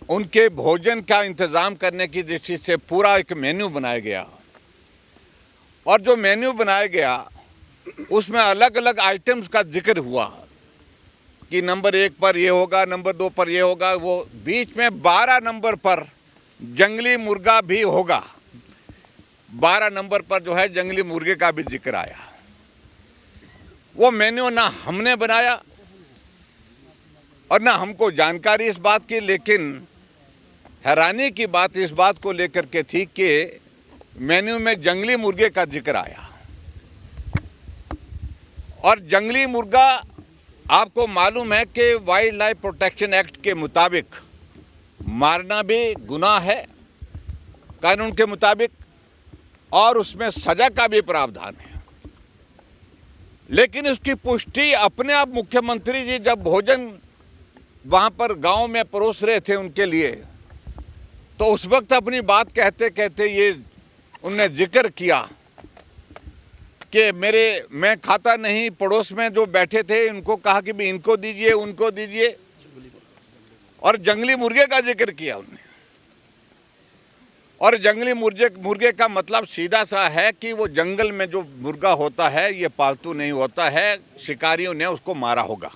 उनके भोजन का इंतजाम करने की दृष्टि से पूरा एक मेन्यू बनाया गया और जो मेन्यू बनाया गया उसमें अलग अलग आइटम्स का जिक्र हुआ कि नंबर 1 पर ये होगा, नंबर 2 पर ये होगा, वो बीच में 12 नंबर पर जंगली मुर्गा भी होगा। 12 नंबर पर जो है जंगली मुर्गे का भी जिक्र आया। वो मेन्यू ना हमने बनाया और ना हमको जानकारी इस बात की, लेकिन हैरानी की बात इस बात को लेकर के थी कि मेन्यू में जंगली मुर्गे का जिक्र आया और जंगली मुर्गा आपको मालूम है कि वाइल्ड लाइफ प्रोटेक्शन एक्ट के मुताबिक मारना भी गुनाह है कानून के मुताबिक और उसमें सजा का भी प्रावधान है। लेकिन उसकी पुष्टि अपने आप मुख्यमंत्री जी जब भोजन वहां पर गांव में परोस रहे थे उनके लिए, तो उस वक्त अपनी बात कहते कहते ये उनने जिक्र किया कि मैं खाता नहीं, पड़ोस में जो बैठे थे उनको कहा कि भी इनको दीजिए उनको दीजिए, और जंगली मुर्गे का जिक्र किया उन्होंने। और जंगली मुर्गे का मतलब सीधा सा है कि वो जंगल में जो मुर्गा होता है ये पालतू नहीं होता है, शिकारियों ने उसको मारा होगा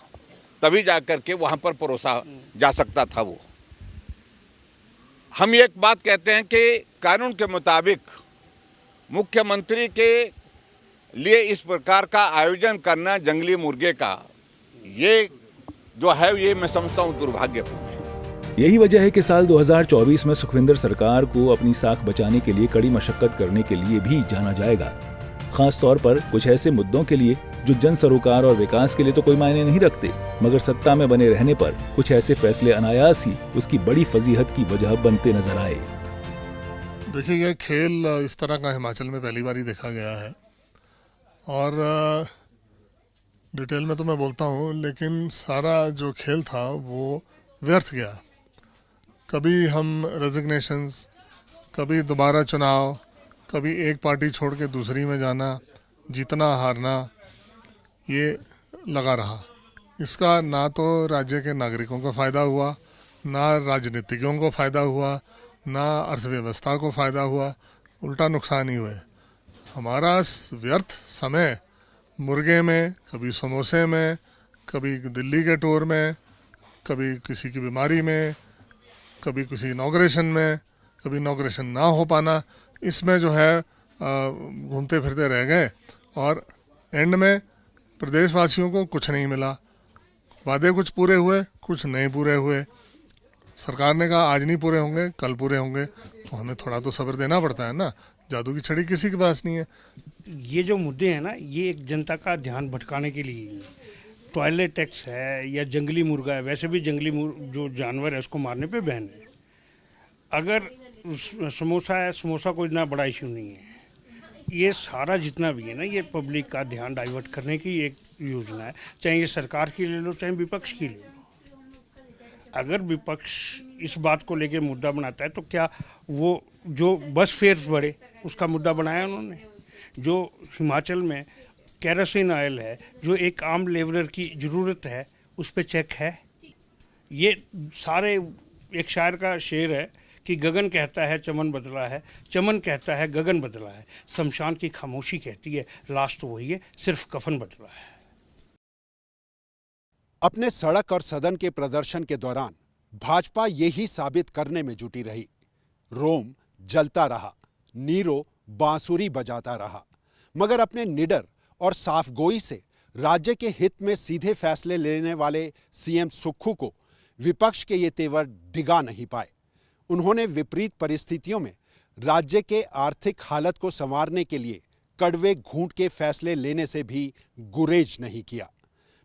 तभी जाकर के वहां पर परोसा जा सकता था। वो हम एक बात कहते हैं कि कानून के मुताबिक मुख्यमंत्री के लिए इस प्रकार का आयोजन करना जंगली मुर्गे का, ये जो है ये मैं समझता हूँ दुर्भाग्यपूर्ण है। यही वजह है कि साल 2024 में सुखविंदर सरकार को अपनी साख बचाने के लिए कड़ी मशक्कत करने के लिए भी जाना जाएगा, खास तौर पर कुछ ऐसे मुद्दों के लिए जो जन सरोकार और विकास के लिए तो कोई मायने नहीं रखते, मगर सत्ता में बने रहने पर कुछ ऐसे फैसले अनायास ही उसकी बड़ी फजीहत की वजह बनते नजर आए। देखिए, यह खेल इस तरह का हिमाचल में पहली बार ही देखा गया है और डिटेल में तो मैं बोलता हूँ, लेकिन सारा जो खेल था वो व्यर्थ गया। कभी हम रेजिग्नेशंस, कभी दोबारा चुनाव, कभी एक पार्टी छोड़ के दूसरी में जाना, जीतना हारना, ये लगा रहा। इसका ना तो राज्य के नागरिकों को फ़ायदा हुआ, ना राजनीतिज्ञों को फ़ायदा हुआ, ना अर्थव्यवस्था को फ़ायदा हुआ, उल्टा नुकसान ही हुए। हमारा व्यर्थ समय मुर्गे में, कभी समोसे में, कभी दिल्ली के टूर में, कभी किसी की बीमारी में, कभी किसी इनॉग्रेशन में, कभी इनॉग्रेशन ना हो पाना, इसमें जो है घूमते फिरते रह गए और एंड में प्रदेशवासियों को कुछ नहीं मिला। वादे कुछ पूरे हुए, कुछ नहीं पूरे हुए। सरकार ने कहा आज नहीं पूरे होंगे, कल पूरे होंगे, तो हमें थोड़ा तो सब्र देना पड़ता है ना। जादू की छड़ी किसी के पास नहीं है। ये जो मुद्दे हैं ना, ये एक जनता का ध्यान भटकाने के लिए, टॉयलेट टैक्स है या जंगली मुर्गा है, वैसे भी जंगली जो जानवर है उसको मारने पे बैन है। अगर समोसा है, समोसा कोई इतना बड़ा इशू नहीं है। ये सारा जितना भी है ना, ये पब्लिक का ध्यान डाइवर्ट करने की एक योजना है, चाहे ये सरकार की ले लो, चाहे विपक्ष की ले लो। अगर विपक्ष इस बात को लेकर मुद्दा बनाता है तो क्या वो जो बस फेयर्स बढ़े उसका मुद्दा बनाया उन्होंने? जो हिमाचल में केरोसिन ऑयल है, जो एक आम लेबरर की ज़रूरत है, उस पर चेक है? ये सारे, एक शायर का शेर है कि गगन कहता है चमन बदला है, चमन कहता है गगन बदला है, शमशान की खामोशी कहती है लाश तो वही है, सिर्फ कफन बदला है। अपने सड़क और सदन के प्रदर्शन के दौरान भाजपा यही साबित करने में जुटी रही। रोम जलता रहा, नीरो बांसुरी बजाता रहा, मगर अपने निडर और साफगोई से राज्य के हित में सीधे फैसले लेने वाले सीएम सुक्खू को विपक्ष के ये तेवर डिगा नहीं पाए। उन्होंने विपरीत परिस्थितियों में राज्य के आर्थिक हालत को संवारने के लिए कड़वे घूंट के फैसले लेने से भी गुरेज नहीं किया।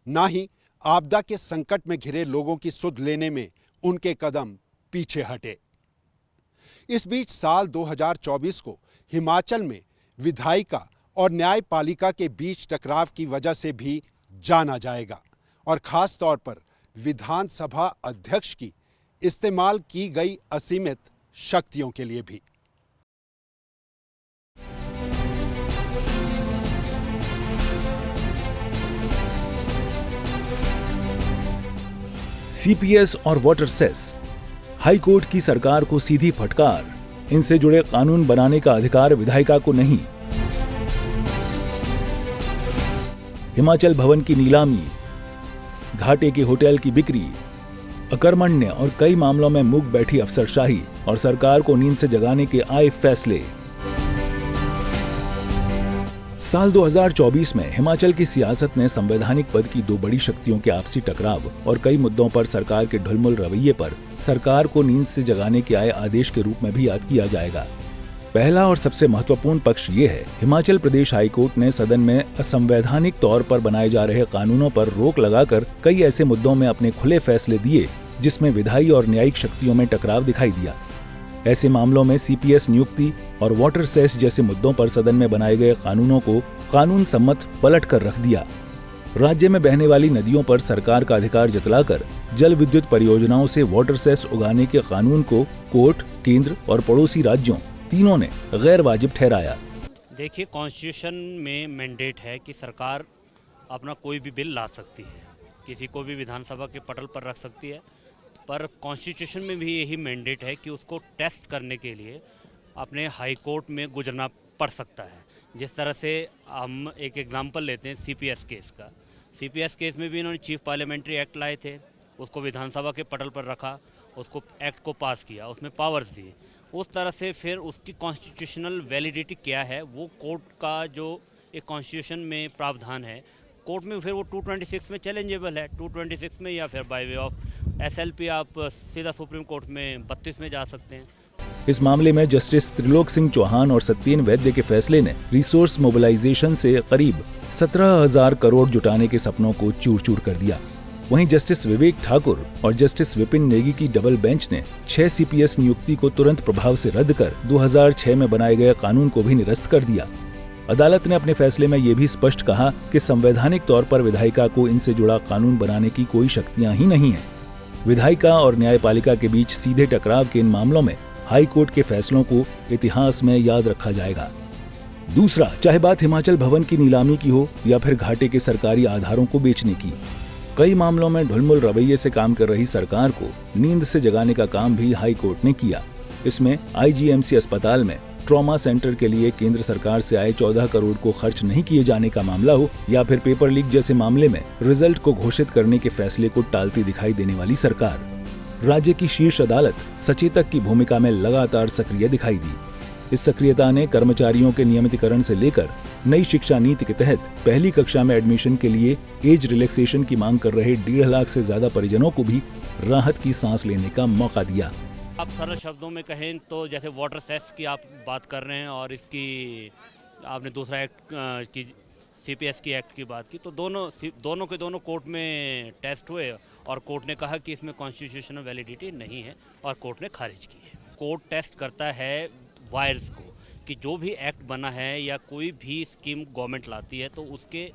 ना ही आपदा के संकट में घिरे लोगों की सुध लेने में उनके कदम पीछे हटे। इस बीच साल 2024 को हिमाचल में विधायिका और न्यायपालिका के बीच टकराव की वजह से भी जाना जाएगा और खास तौर पर विधानसभा अध्यक्ष की इस्तेमाल की गई असीमित शक्तियों के लिए भी। सीपीएस और वाटर सेस, हाईकोर्ट की सरकार को सीधी फटकार, इनसे जुड़े कानून बनाने का अधिकार विधायिका को नहीं। हिमाचल भवन की नीलामी, घाटे के होटल की बिक्री, अकर्मण्य और कई मामलों में मूक बैठी अफसरशाही और सरकार को नींद से जगाने के आए फैसले। साल 2024 में हिमाचल की सियासत में संवैधानिक पद की दो बड़ी शक्तियों के आपसी टकराव और कई मुद्दों पर सरकार के ढुलमुल रवैये पर सरकार को नींद से जगाने के आए आदेश के रूप में भी याद किया जाएगा। पहला और सबसे महत्वपूर्ण पक्ष ये है, हिमाचल प्रदेश हाईकोर्ट ने सदन में असंवैधानिक तौर पर बनाए जा रहे कानूनों पर रोक लगाकर कई ऐसे मुद्दों में अपने खुले फैसले दिए जिसमें विधायी और न्यायिक शक्तियों में टकराव दिखाई दिया। ऐसे मामलों में सीपीएस नियुक्ति और वाटर सेस जैसे मुद्दों पर सदन में बनाए गए कानूनों को कानून सम्मत पलट कर रख दिया। राज्य में बहने वाली नदियों पर सरकार का अधिकार जतलाकर जल विद्युत परियोजनाओं से वाटर सेस उगाने के कानून को कोर्ट, केंद्र और पड़ोसी राज्यों तीनों ने गैर वाजिब ठहराया। देखिए, कॉन्स्टिट्यूशन में मैंडेट है कि सरकार अपना कोई भी बिल ला सकती है, किसी को भी विधानसभा के पटल पर रख सकती है, पर कॉन्स्टिट्यूशन में भी यही मैंडेट है कि उसको टेस्ट करने के लिए अपने हाई कोर्ट में गुजरना पड़ सकता है। जिस तरह से हम एक एग्जांपल लेते हैं सीपीएस केस का, सीपीएस केस में भी इन्होंने चीफ पार्लियामेंट्री एक्ट लाए थे, उसको विधानसभा के पटल पर रखा, उसको एक्ट को पास किया, उसमें पावर्स दी। उस तरह से फिर उसकी कॉन्स्टिट्यूशनल वैलिडिटी क्या है, वो कोर्ट का जो एक कॉन्स्टिट्यूशन में प्रावधान है, कोर्ट में फिर वो 226 में चैलेंजेबल है, 226 में या फिर बाय वे ऑफ SLP आप सीधा सुप्रीम कोर्ट में 32 में जा सकते हैं। इस मामले में जस्टिस त्रिलोक सिंह चौहान और सत्येन वैद्य के फैसले ने रिसोर्स मोबिलाइजेशन से करीब 17,000 करोड़ जुटाने के सपनों को चूर-चूर कर दिया। वहीं जस्टिस विवेक ठाकुर और जस्टिस विपिन नेगी की डबल बेंच ने 6 CPS नियुक्ति को तुरंत प्रभाव से रद्द कर 2006 में बनाए गए कानून को भी निरस्त कर दिया। अदालत ने अपने फैसले में ये भी स्पष्ट कहा कि संवैधानिक तौर पर विधायिका को इनसे जुड़ा कानून बनाने की कोई शक्तियां ही नहीं है। विधायिका और न्यायपालिका के बीच सीधे टकराव के इन मामलों में हाई कोर्ट के फैसलों को इतिहास में याद रखा जाएगा। दूसरा, चाहे बात हिमाचल भवन की नीलामी की हो या फिर घाटे के सरकारी आधारों को बेचने की, कई मामलों में ढुलमुल रवैये से काम कर रही सरकार को नींद से जगाने का काम भी हाई कोर्ट ने किया। इसमें IGMC अस्पताल में ट्रॉमा सेंटर के लिए केंद्र सरकार से आए 14 करोड़ को खर्च नहीं किए जाने का मामला हो या फिर पेपर लीक जैसे मामले में रिजल्ट को घोषित करने के फैसले को टालती दिखाई देने वाली सरकार। राज्य की शीर्ष अदालत सचेतक की भूमिका में लगातार सक्रिय दिखाई दी। इस सक्रियता ने कर्मचारियों के नियमितीकरण से लेकर नई शिक्षा नीति के तहत पहली कक्षा में एडमिशन के लिए एज रिलैक्सेशन की मांग कर रहे 1.5 लाख से ज्यादा परिजनों को भी राहत की सांस लेने का मौका दिया। आप सरल शब्दों में कहें तो जैसे वाटर सेस की आप बात कर रहे हैं और इसकी आपने दूसरा एक्ट की CPS की एक्ट की बात की, तो दोनों के दोनों कोर्ट में टेस्ट हुए और कोर्ट ने कहा कि इसमें कॉन्स्टिट्यूशनल वैलिडिटी नहीं है और कोर्ट ने खारिज की है। कोर्ट टेस्ट करता है वायर्स को कि जो भी एक्ट बना है या कोई भी स्कीम गवर्नमेंट लाती है तो उसके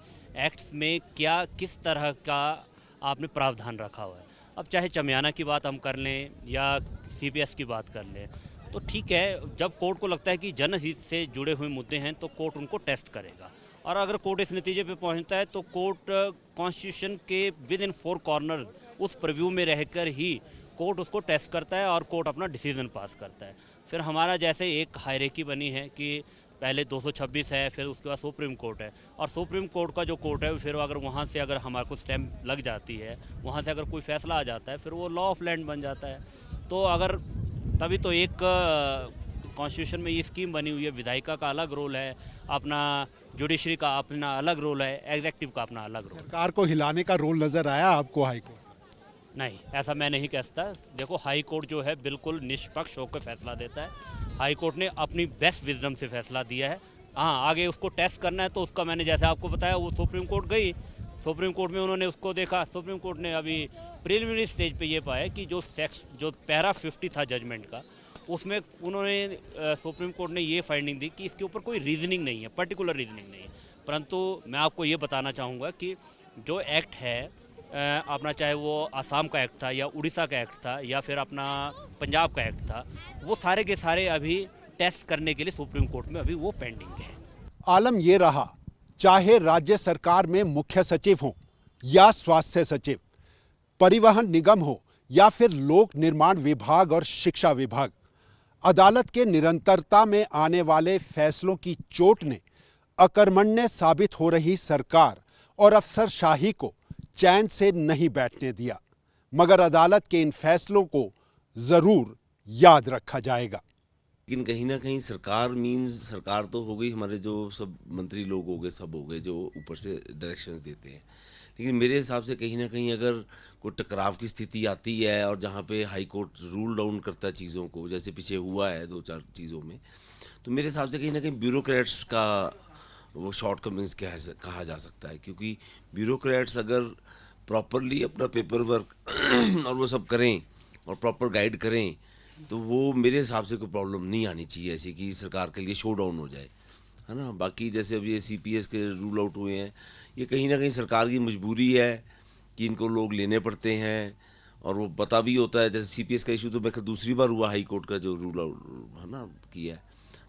एक्ट्स में क्या किस तरह का आपने प्रावधान रखा हुआ है। अब चाहे चमियाना की बात हम कर लें या CPS की बात कर लें, तो ठीक है, जब कोर्ट को लगता है कि जनहित से जुड़े हुए मुद्दे हैं तो कोर्ट उनको टेस्ट करेगा और अगर कोर्ट इस नतीजे पे पहुंचता है तो कोर्ट कॉन्स्टिट्यूशन के विद इन 4 कॉर्नर उस प्रीव्यू में रहकर ही कोर्ट उसको टेस्ट करता है और कोर्ट अपना डिसीजन पास करता है। फिर हमारा जैसे एक हायरार्की बनी है कि पहले 226 है, फिर उसके बाद सुप्रीम कोर्ट है और सुप्रीम कोर्ट का जो कोर्ट है फिर अगर वहाँ से अगर हमारे को स्टैम्प लग जाती है, वहाँ से अगर कोई फैसला आ जाता है फिर वो लॉ ऑफ लैंड बन जाता है। तो अगर तभी तो एक कॉन्स्टिट्यूशन में ये स्कीम बनी हुई है, विधायिका का अलग रोल है, अपना जुडिशरी का अपना अलग रोल है, एग्जेक्टिव का अपना अलग रोल। सरकार को हिलाने का रोल नजर आया आपको हाई कोर्ट? नहीं, ऐसा मैं नहीं कहता। देखो, हाई कोर्ट जो है बिल्कुल निष्पक्ष होकर फैसला देता है। हाई कोर्ट ने अपनी बेस्ट विजडम से फैसला दिया है। हाँ, आगे उसको टेस्ट करना है तो उसका मैंने जैसे आपको बताया वो सुप्रीम कोर्ट गई, सुप्रीम कोर्ट में उन्होंने उसको देखा। सुप्रीम कोर्ट ने अभी प्रिलिमिनरी स्टेज पे ये पाया कि जो पैरा 50 था जजमेंट का, उसमें उन्होंने सुप्रीम कोर्ट ने ये फाइंडिंग दी कि इसके ऊपर कोई रीजनिंग नहीं है, पर्टिकुलर रीजनिंग नहीं है। परंतु मैं आपको ये बताना चाहूँगा कि जो एक्ट है अपना, चाहे वो आसाम का एक्ट था या उड़ीसा का एक्ट था या फिर अपना पंजाब का एक्ट था, वो सारे के सारे अभी टेस्ट करने के लिए सुप्रीम कोर्ट में अभी वो पेंडिंग है। आलम ये रहा, चाहे राज्य सरकार में मुख्य सचिव हो या स्वास्थ्य सचिव, परिवहन निगम हो या फिर लोक निर्माण विभाग और शिक्षा विभाग, अदालत के निरंतरता में आने वाले फैसलों की चोट ने अकर्मण्य साबित हो रही सरकार और अफसरशाही को चैन से नहीं बैठने दिया। मगर अदालत के इन फैसलों को जरूर याद रखा जाएगा। लेकिन कहीं ना कहीं सरकार मीन्स सरकार तो हो गई, हमारे जो सब मंत्री लोग हो गए, सब हो गए जो ऊपर से डायरेक्शंस देते हैं। लेकिन मेरे हिसाब से कहीं ना कहीं अगर कोई टकराव की स्थिति आती है और जहाँ पे हाई कोर्ट रूल डाउन करता है चीज़ों को, जैसे पीछे हुआ है 2-4 चीज़ों में, तो मेरे हिसाब से कहीं ना कहीं ब्यूरोक्रेट्स का वो शॉर्टकमिंग्स कहा जा सकता है। क्योंकि ब्यूरोक्रेट्स अगर प्रॉपरली अपना पेपर वर्क और वो सब करें और प्रॉपर गाइड करें तो वो मेरे हिसाब से कोई प्रॉब्लम नहीं आनी चाहिए ऐसी कि सरकार के लिए शो डाउन हो जाए, है ना। बाकी जैसे अब ये CPS के रूल आउट हुए हैं, ये कहीं ना कहीं सरकार की मजबूरी है कि इनको लोग लेने पड़ते हैं और वो पता भी होता है। जैसे CPS का इशू तो मैं दूसरी बार हुआ हाई कोर्ट का जो रूल आउट है ना किया है,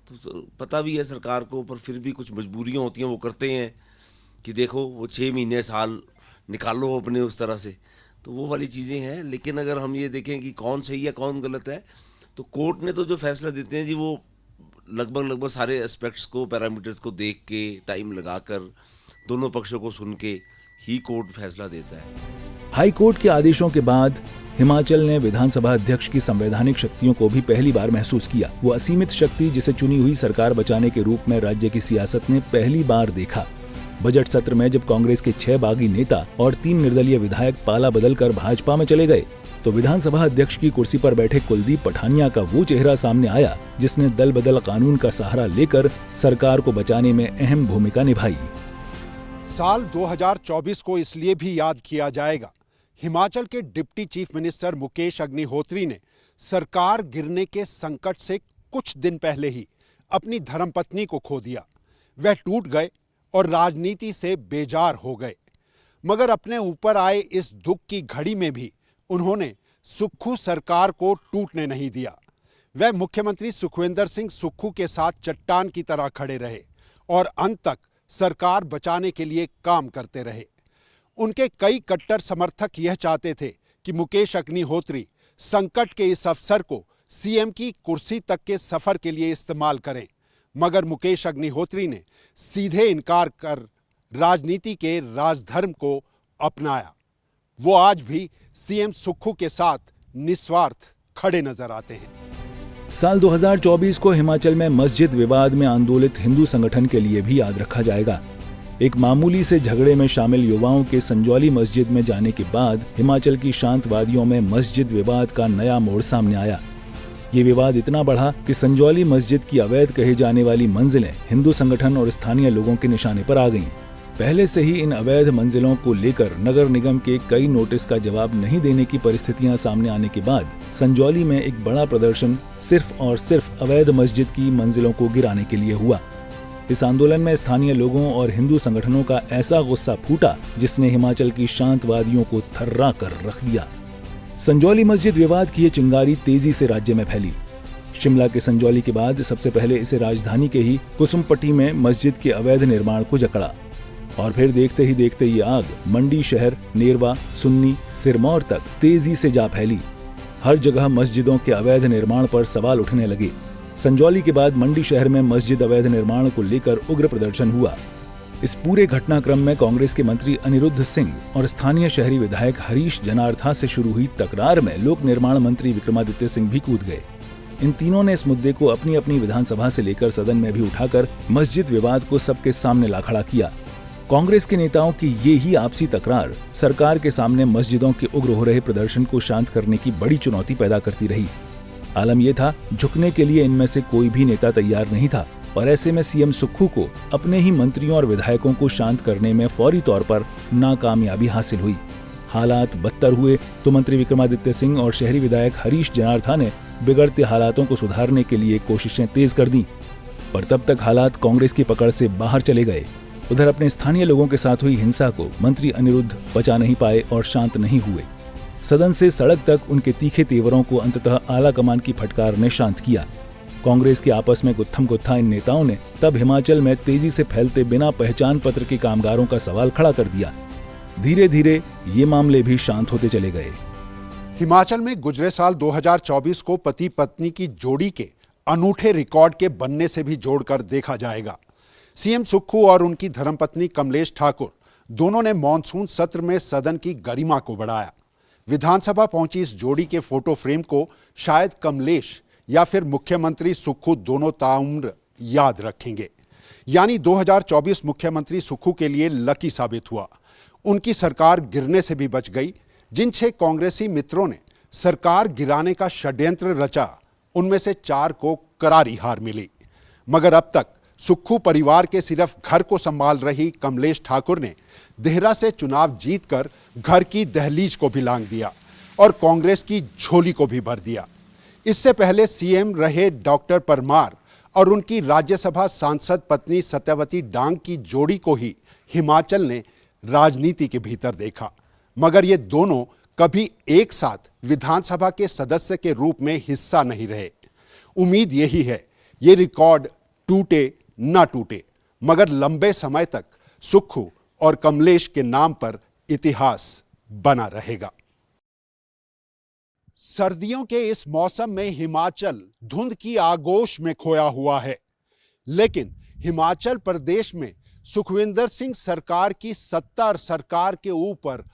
तो पता भी है सरकार को, पर फिर भी कुछ मजबूरियाँ होती हैं, वो करते हैं कि देखो वो 6 महीने साल निकालो अपने उस तरह से, तो वो वाली चीज़ें हैं। लेकिन अगर हम ये देखें कि कौन सही है कौन गलत है, तो कोर्ट ने तो जो फैसला देते हैं जी वो लगभग सारे एस्पेक्ट्स को, पैरामीटर्स को देख के, टाइम लगाकर, दोनों पक्षों को सुन के ही कोर्ट फैसला देता है। हाई कोर्ट के आदेशों के बाद हिमाचल ने विधानसभा अध्यक्ष की संवैधानिक शक्तियों को भी पहली बार महसूस किया। वो असीमित शक्ति जिसे चुनी हुई सरकार बचाने के रूप में राज्य की सियासत ने पहली बार देखा। बजट सत्र में जब कांग्रेस के 6 बागी नेता और 3 निर्दलीय विधायक पाला बदलकर भाजपा में चले गए तो विधानसभा अध्यक्ष की कुर्सी पर बैठे कुलदीप पठानिया का वो चेहरा सामने आया जिसने दल बदल कानून का सहारा लेकर सरकार को बचाने में अहम भूमिका निभाई। साल 2024 को इसलिए भी याद किया जाएगा, हिमाचल के deputy chief minister Mukesh Agnihotri ने सरकार गिरने के संकट से कुछ दिन पहले ही अपनी धर्मपत्नी को खो दिया। वह टूट गए और राजनीति से बेजार हो गए, मगर अपने ऊपर आए इस दुख की घड़ी में भी उन्होंने सुक्खू सरकार को टूटने नहीं दिया। वह मुख्यमंत्री सुखविंदर सिंह सुक्खू के साथ चट्टान की तरह खड़े रहे और अंत तक सरकार बचाने के लिए काम करते रहे। उनके कई कट्टर समर्थक यह चाहते थे कि मुकेश अग्निहोत्री संकट के इस अवसर को सीएम की कुर्सी तक के सफर के लिए इस्तेमाल करें, मगर मुकेश अग्निहोत्री ने सीधे इनकार कर राजनीति के राजधर्म को अपनाया। वो आज भी सीएम सुक्खू के साथ निस्वार्थ खड़े नजर आते हैं। साल 2024 को हिमाचल में मस्जिद विवाद में आंदोलित हिंदू संगठन के लिए भी याद रखा जाएगा। एक मामूली से झगड़े में शामिल युवाओं के संजौली मस्जिद में जाने के बाद हिमाचल की शांतवादियों में मस्जिद विवाद का नया मोड़ सामने आया। ये विवाद इतना बढ़ा कि संजौली मस्जिद की अवैध कही जाने वाली मंजिलें हिंदू संगठन और स्थानीय लोगों के निशाने पर आ गईं। पहले से ही इन अवैध मंजिलों को लेकर नगर निगम के कई नोटिस का जवाब नहीं देने की परिस्थितियां सामने आने के बाद संजौली में एक बड़ा प्रदर्शन सिर्फ और सिर्फ अवैध मस्जिद की मंजिलों को गिराने के लिए हुआ। इस आंदोलन में स्थानीय लोगों और हिंदू संगठनों का ऐसा गुस्सा फूटा जिसने हिमाचल की शांतवादियों को थर्रा कर रख दिया। संजौली मस्जिद विवाद की ये चिंगारी तेजी से राज्य में फैली। शिमला के संजौली के बाद सबसे पहले इसे राजधानी के ही कुसुमपट्टी में मस्जिद के अवैध निर्माण को जकड़ा और फिर देखते ही देखते ये आग मंडी शहर, नेरवा, सुन्नी, सिरमौर तक तेजी से जा फैली। हर जगह मस्जिदों के अवैध निर्माण पर सवाल उठने लगे। संजौली के बाद मंडी शहर में मस्जिद अवैध निर्माण को लेकर उग्र प्रदर्शन हुआ। इस पूरे घटनाक्रम में कांग्रेस के मंत्री अनिरुद्ध सिंह और स्थानीय शहरी विधायक हरीश जनार्था से शुरू हुई तकरार में लोक निर्माण मंत्री विक्रमादित्य सिंह भी कूद गए। इन तीनों ने इस मुद्दे को अपनी अपनी विधानसभा से लेकर सदन में भी उठाकर मस्जिद विवाद को सबके सामने ला खड़ा किया। कांग्रेस के नेताओं की ये ही आपसी तकरार सरकार के सामने मस्जिदों के उग्र हो रहे प्रदर्शन को शांत करने की बड़ी चुनौती पैदा करती रही। आलम यह था, झुकने के लिए इनमें से कोई भी नेता तैयार नहीं था और ऐसे में सीएम सुक्खू को अपने ही मंत्रियों और विधायकों को शांत करने में फौरी तौर पर नाकामयाबी हासिल हुई। हालात बदतर हुए तो मंत्री विक्रमादित्य सिंह और शहरी विधायक हरीश जनार्था ने बिगड़ते हालातों को सुधारने के लिए कोशिशें तेज कर दी, पर तब तक हालात कांग्रेस की पकड़ से बाहर चले गए। उधर अपने स्थानीय लोगों के साथ हुई हिंसा को मंत्री अनिरुद्ध बचा नहीं पाए और शांत नहीं हुए। सदन से सड़क तक उनके तीखे तेवरों को अंततः आला कमान की फटकार ने शांत किया। कांग्रेस के आपस में गुत्थम गुत्था इन नेताओं ने तब हिमाचल में तेजी से फैलते बिना पहचान पत्र के कामगारों का सवाल खड़ा कर दिया। धीरे धीरे ये मामले भी शांत होते चले गए। हिमाचल में गुजरे साल 2024 को पति पत्नी की जोड़ी के अनूठे रिकॉर्ड के बनने से भी जोड़कर देखा जाएगा। सीएम सुक्खू और उनकी धर्मपत्नी कमलेश ठाकुर दोनों ने मॉनसून सत्र में सदन की गरिमा को बढ़ाया। विधानसभा पहुंची इस जोड़ी के फोटो फ्रेम को शायद कमलेश या फिर मुख्यमंत्री सुक्खू दोनों ताउम्र याद रखेंगे। यानी 2024 मुख्यमंत्री सुक्खू के लिए लकी साबित हुआ। उनकी सरकार गिरने से भी बच गई। जिन 6 कांग्रेसी मित्रों ने सरकार गिराने का षड्यंत्र रचा, उनमें से 4 को करारी हार मिली। मगर अब तक सुक्खू परिवार के सिर्फ घर को संभाल रही कमलेश ठाकुर ने देहरा से चुनाव जीतकर घर की दहलीज को भी लांघ दिया और कांग्रेस की झोली को भी भर दिया। इससे पहले सीएम रहे डॉक्टर परमार और उनकी राज्यसभा सांसद पत्नी सत्यवती डांग की जोड़ी को ही हिमाचल ने राजनीति के भीतर देखा, मगर ये दोनों कभी एक साथ विधानसभा के सदस्य के रूप में हिस्सा नहीं रहे। उम्मीद यही है ये रिकॉर्ड टूटे ना टूटे, मगर लंबे समय तक सुक्खू और कमलेश के नाम पर इतिहास बना रहेगा। सर्दियों के इस मौसम में हिमाचल धुंध की आगोश में खोया हुआ है, लेकिन हिमाचल प्रदेश में सुखविंदर सिंह सरकार की सत्ता और सरकार के ऊपर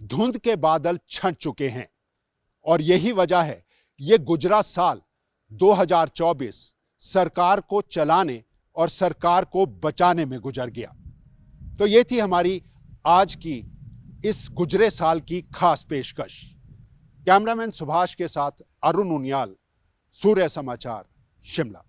धुंध के बादल छंट चुके हैं और यही वजह है ये गुजरा साल 2024 सरकार को चलाने और सरकार को बचाने में गुजर गया। तो ये थी हमारी आज की इस गुजरे साल की खास पेशकश। कैमरामैन सुभाष के साथ अरुण उनियाल, सूर्य समाचार, शिमला।